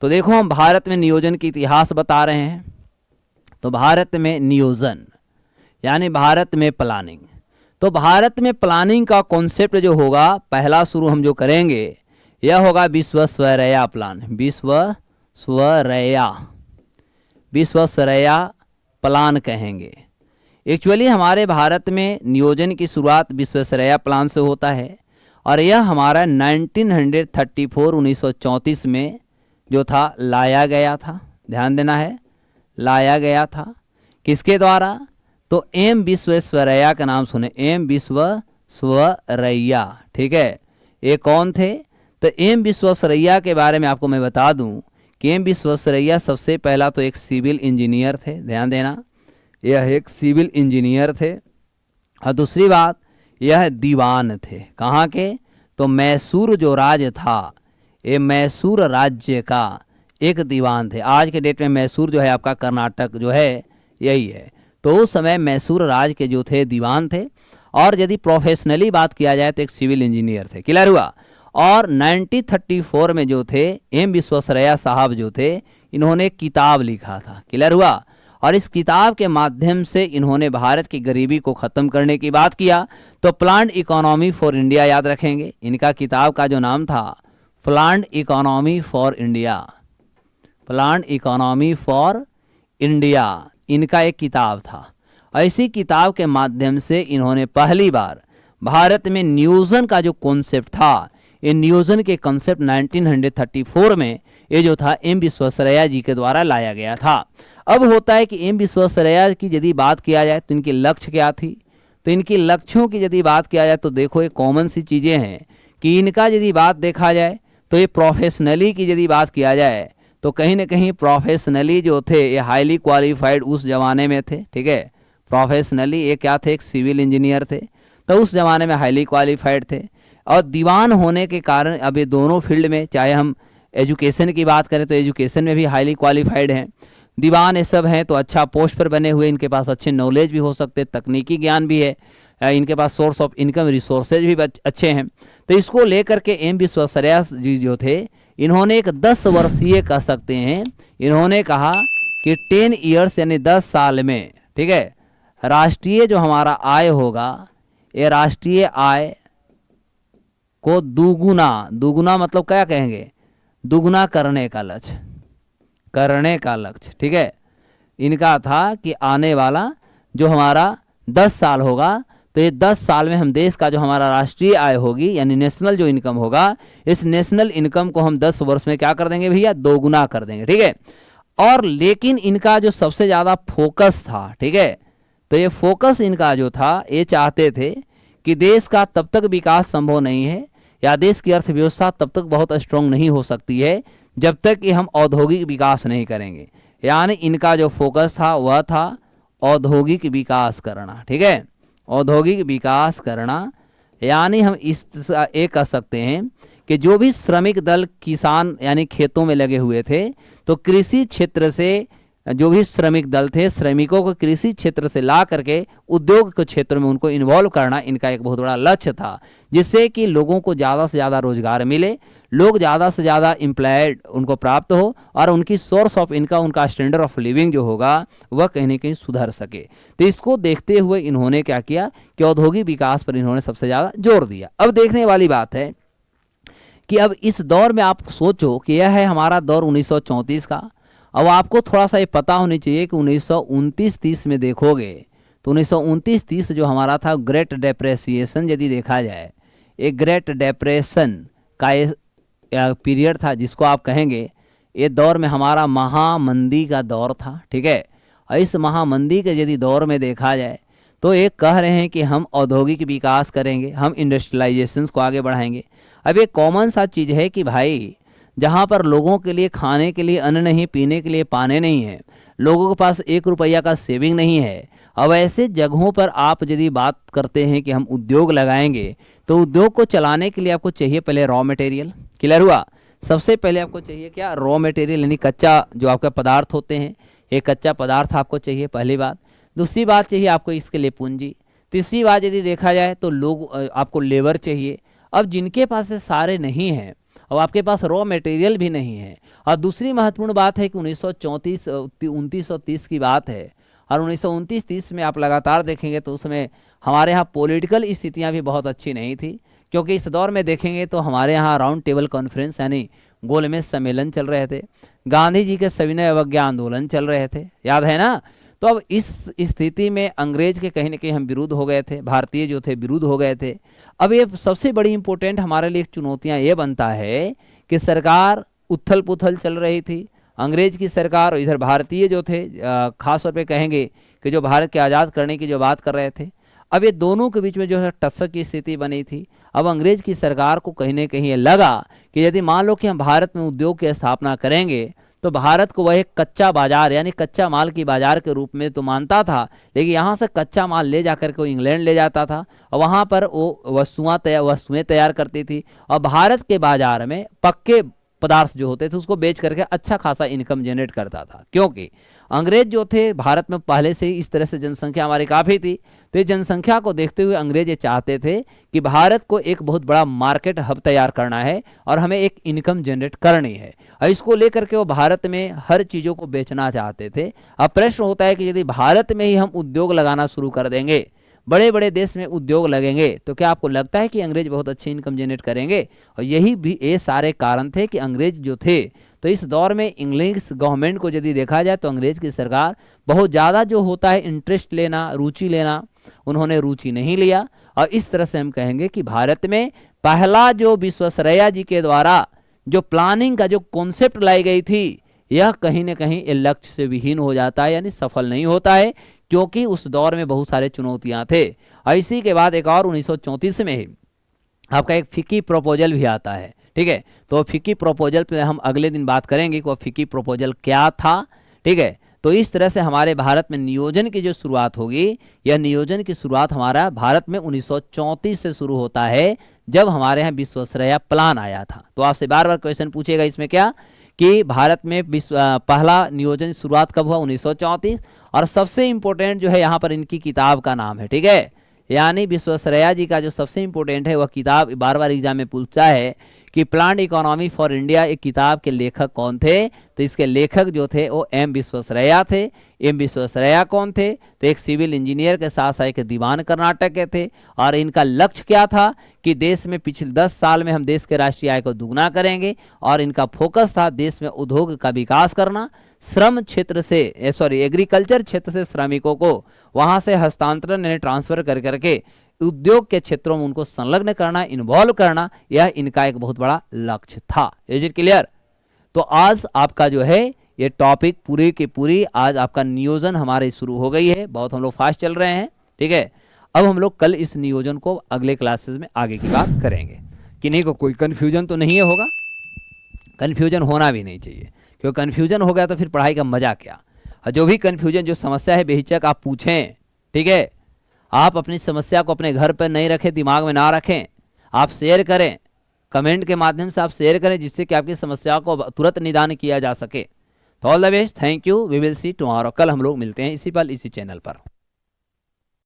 Speaker 1: तो देखो, हम भारत में नियोजन के इतिहास बता रहे हैं। तो भारत में नियोजन यानी भारत में प्लानिंग, तो भारत में प्लानिंग का कॉन्सेप्ट जो होगा, पहला शुरू हम जो करेंगे यह होगा विश्वसरैया प्लान। विश्वसरैया प्लान कहेंगे। एक्चुअली हमारे भारत में नियोजन की शुरुआत विश्वसरैया प्लान से होता है, और यह हमारा 1934 में जो था लाया गया था। ध्यान देना है, लाया गया था किसके द्वारा? तो एम विश्वेश्वरैया का नाम सुने, एम विश्वेश्वरैया। ठीक है, ये कौन थे? तो एम विश्वेश्वरैया के बारे में आपको मैं बता दूं कि एम विश्वेश्वरैया सबसे पहला तो एक सिविल इंजीनियर थे। ध्यान देना, यह एक सिविल इंजीनियर थे, और दूसरी बात यह दीवान थे। कहाँ के? तो मैसूर जो राज्य था, ये मैसूर राज्य का एक दीवान थे। आज के डेट में मैसूर जो है आपका कर्नाटक जो है यही है। तो उस समय मैसूर राज्य के जो थे दीवान थे, और यदि प्रोफेशनली बात किया जाए तो एक सिविल इंजीनियर थे। क्लियर हुआ? और 1934 में जो थे एम विश्वेश्वरैया साहब जो थे, इन्होंने किताब लिखा था। क्लियर हुआ? और इस किताब के माध्यम से इन्होंने भारत की गरीबी को ख़त्म करने की बात किया। तो प्लान्ड इकोनॉमी फॉर इंडिया याद रखेंगे, इनका किताब का जो नाम था planned economy for India. Planned economy for India इनका एक किताब था। ऐसी किताब के माध्यम से इन्होंने पहली बार भारत में नियोजन का जो कॉन्सेप्ट था, ये नियोजन के कॉन्सेप्ट 1934 में ये जो था एम विश्वेश्वरैया जी के द्वारा लाया गया था। अब होता है कि एम विश्वेश्वरैया की यदि बात किया जाए तो इनके लक्ष्य क्या थी, तो इनके लक्ष्यों की यदि बात किया जाए तो देखो ये कॉमन सी चीज़ें हैं कि इनका यदि बात देखा जाए तो ये प्रोफेशनली की यदि बात किया जाए तो कहीं ना कहीं प्रोफेशनली जो थे ये हाईली क्वालिफाइड उस ज़माने में थे, ठीक है। प्रोफेशनली ये क्या थे, एक सिविल इंजीनियर थे, तो उस ज़माने में हाईली क्वालिफाइड थे। और दीवान होने के कारण अब ये दोनों फील्ड में, चाहे हम एजुकेशन की बात करें तो एजुकेशन में भी हाईली क्वालिफाइड हैं, दीवान ये सब हैं, तो अच्छा पोस्ट पर बने हुए, इनके पास अच्छे नॉलेज भी हो सकते, तकनीकी ज्ञान भी है, इनके पास सोर्स ऑफ इनकम रिसोर्सेज भी अच्छे हैं। तो इसको लेकर के एम विश्वेश्वरैया जी जो थे इन्होंने एक 10 वर्षीय कह सकते हैं, इन्होंने कहा कि 10 ईयर्स यानी 10 साल में, ठीक है, राष्ट्रीय जो हमारा आय होगा, ये राष्ट्रीय आय को दुगुना मतलब क्या कहेंगे, दुगुना करने का लक्ष्य, ठीक है। इनका था कि आने वाला जो हमारा 10 साल होगा तो ये 10 साल में हम देश का जो हमारा राष्ट्रीय आय होगी यानी नेशनल जो इनकम होगा, इस नेशनल इनकम को हम 10 वर्ष में क्या कर देंगे भैया, दोगुना कर देंगे, ठीक है। और लेकिन इनका जो सबसे ज़्यादा फोकस था, ठीक है, तो ये फोकस इनका जो था, ये चाहते थे कि देश का तब तक विकास संभव नहीं है या देश की अर्थव्यवस्था तब तक बहुत स्ट्रांग नहीं हो सकती है जब तक कि हम औद्योगिक विकास नहीं करेंगे। यानी इनका जो फोकस था वह था औद्योगिक विकास करना, ठीक है, औद्योगिक विकास करना। यानी हम इस एक कह सकते हैं कि जो भी श्रमिक दल किसान यानी खेतों में लगे हुए थे, तो कृषि क्षेत्र से जो भी श्रमिक दल थे, श्रमिकों को कृषि क्षेत्र से ला करके उद्योग के क्षेत्र में उनको इन्वॉल्व करना इनका एक बहुत बड़ा लक्ष्य था, जिससे कि लोगों को ज़्यादा से ज़्यादा रोजगार मिले, लोग ज़्यादा से ज़्यादा एम्प्लॉयड उनको प्राप्त हो और उनकी सोर्स ऑफ इनकम, उनका स्टैंडर्ड ऑफ लिविंग जो होगा वह कहीं ना कहीं सुधर सके। तो इसको देखते हुए इन्होंने क्या किया कि औद्योगिक विकास पर इन्होंने सबसे ज़्यादा जोर दिया। अब देखने वाली बात है कि अब इस दौर में आप सोचो कि यह है हमारा दौर 1934 का। अब आपको थोड़ा सा ये पता होनी चाहिए कि 1929-30 में देखोगे तो 1929-30 जो हमारा था ग्रेट डिप्रेसिएशन यदि देखा जाए, एक ग्रेट डिप्रेशन का ये पीरियड था जिसको आप कहेंगे, ये दौर में हमारा महामंदी का दौर था, ठीक है। और इस महामंदी के यदि दौर में देखा जाए तो एक कह रहे हैं कि हम औद्योगिक विकास करेंगे, हम इंडस्ट्रियलाइजेशन को आगे बढ़ाएंगे। अब एक कॉमन सा चीज़ है कि भाई जहाँ पर लोगों के लिए खाने के लिए अन्न नहीं, पीने के लिए पानी नहीं है, लोगों के पास 1 रुपया का सेविंग नहीं है, अब ऐसे जगहों पर आप यदि बात करते हैं कि हम उद्योग लगाएंगे तो उद्योग को चलाने के लिए आपको चाहिए पहले रॉ मटेरियल। क्लियर हुआ? सबसे पहले आपको चाहिए क्या, रॉ मटेरियल यानी कच्चा जो आपका पदार्थ होते हैं, एक कच्चा पदार्थ आपको चाहिए, पहली बात। दूसरी बात चाहिए आपको इसके लिए पूंजी। तीसरी बात यदि देखा जाए तो लोग आपको लेबर चाहिए। अब जिनके पास से सारे नहीं हैं, अब आपके पास रॉ मटेरियल भी नहीं है। और दूसरी महत्वपूर्ण बात है कि 1929 की बात है और 1929-30 में आप लगातार देखेंगे तो उसमें हमारे यहाँ पॉलिटिकल स्थितियाँ भी बहुत अच्छी नहीं थी, क्योंकि इस दौर में देखेंगे तो हमारे यहाँ राउंड टेबल कॉन्फ्रेंस यानी गोलमेज सम्मेलन चल रहे थे, गांधी जी के सविनय अवज्ञा आंदोलन चल रहे थे, याद है ना। तो अब इस स्थिति में अंग्रेज के कहीं ना कहीं हम विरुद्ध हो गए थे, भारतीय जो थे विरुद्ध हो गए थे। अब ये सबसे बड़ी इंपॉर्टेंट हमारे लिए चुनौतियां ये बनता है कि सरकार उथल पुथल चल रही थी, अंग्रेज की सरकार और इधर भारतीय जो थे, खास तौर पे कहेंगे कि जो भारत के आज़ाद करने की जो बात कर रहे थे, अब ये दोनों के बीच में जो है टक्कर की स्थिति बनी थी। अब अंग्रेज की सरकार को कहीं ना कहीं ये लगा कि यदि मान लो कि हम भारत में उद्योग की स्थापना करेंगे तो भारत को वह एक कच्चा बाजार यानी कच्चा माल की बाजार के रूप में तो मानता था, लेकिन यहाँ से कच्चा माल ले जाकर के वो इंग्लैंड ले जाता था और वहाँ पर वो वस्तुएं तैयार करती थी और भारत के बाजार में पक्के पदार्थ जो होते थे उसको बेच करके अच्छा खासा इनकम जनरेट करता था। क्योंकि अंग्रेज जो थे भारत में पहले से ही इस तरह से जनसंख्या हमारी काफ़ी थी, तो ये जनसंख्या को देखते हुए अंग्रेज ये चाहते थे कि भारत को एक बहुत बड़ा मार्केट हब तैयार करना है और हमें एक इनकम जनरेट करनी है, और इसको लेकर के वो भारत में हर चीज़ों को बेचना चाहते थे। अब प्रश्न होता है कि यदि भारत में ही हम उद्योग लगाना शुरू कर देंगे, बड़े बड़े देश में उद्योग लगेंगे, तो क्या आपको लगता है कि अंग्रेज बहुत अच्छी इनकम जनरेट करेंगे? और यही भी ये सारे कारण थे कि अंग्रेज जो थे, तो इस दौर में इंग्लिश गवर्नमेंट को यदि देखा जाए तो अंग्रेज की सरकार बहुत ज़्यादा जो होता है इंटरेस्ट लेना, रुचि लेना, उन्होंने रुचि नहीं लिया। और इस तरह से हम कहेंगे कि भारत में पहला जो विश्वेश्वरैया जी के द्वारा जो प्लानिंग का जो कॉन्सेप्ट लाई गई थी यह कहीं ना कहीं ये लक्ष्य से विहीन हो जाता है, यानी सफल नहीं होता है, क्योंकि उस दौर में बहुत सारे चुनौतियां थे। इसी के बाद एक और 1934 में ही आपका एक फिक्की प्रपोजल भी आता है। ठीक है, तो फिक्की प्रपोजल पे हम अगले दिन बात करेंगे कि वो फिक्की प्रपोजल क्या था। ठीक है, तो इस तरह से हमारे भारत में नियोजन की जो शुरुआत होगी, यह नियोजन की शुरुआत हमारा भारत में 1934 से शुरू होता है, जब हमारे यहाँ विश्वेश्वरैया प्लान आया था। तो आपसे बार बार क्वेश्चन पूछेगा इसमें क्या कि भारत में पहला नियोजन शुरुआत कब हुआ, 1934। और सबसे इंपॉर्टेंट जो है यहाँ पर इनकी किताब का नाम है। ठीक है, यानी विश्वेश्वरैया जी का जो सबसे इंपॉर्टेंट है वह किताब बार बार एग्जाम में पूछता है कि प्लान्ड इकोनॉमी फॉर इंडिया, एक किताब के लेखक कौन थे। तो इसके लेखक जो थे वो एम विश्वेश्वरैया थे। एम विश्वेश्वरैया कौन थे, तो एक सिविल इंजीनियर के साथ साथ एक दीवान कर्नाटक के थे। और इनका लक्ष्य क्या था कि देश में पिछले 10 साल में हम देश के राष्ट्रीय आय को दुगना करेंगे। और इनका फोकस था देश में उद्योग का विकास करना, श्रम क्षेत्र से एग्रीकल्चर क्षेत्र से श्रमिकों को वहां से हस्तांतरण यानी ट्रांसफर कर करके उद्योग के क्षेत्रों में उनको संलग्न करना, इन्वॉल्व करना, यह इनका एक बहुत बड़ा लक्ष्य था। Is it clear? तो आज आपका जो है ये टॉपिक पूरी की पूरी आज आपका नियोजन हमारे शुरू हो गई है। बहुत हम लोग फास्ट चल रहे हैं। ठीक है, अब हम लोग कल इस नियोजन को अगले क्लासेस में आगे की बात करेंगे। कि नहीं को कोई कन्फ्यूजन तो नहीं होगा, कन्फ्यूजन होना भी नहीं चाहिए, क्योंकि कन्फ्यूजन हो गया तो फिर पढ़ाई का मजा क्या। और जो भी कन्फ्यूजन जो समस्या है बेहिचक आप पूछें। ठीक है, आप अपनी समस्या को अपने घर पर नहीं रखें, दिमाग में ना रखें, आप शेयर करें, कमेंट के माध्यम से आप शेयर करें, जिससे कि आपकी समस्या को तुरंत निदान किया जा सके। तो all the best, thank you, we will see tomorrow. कल हम लोग मिलते हैं इसी पल इसी चैनल पर।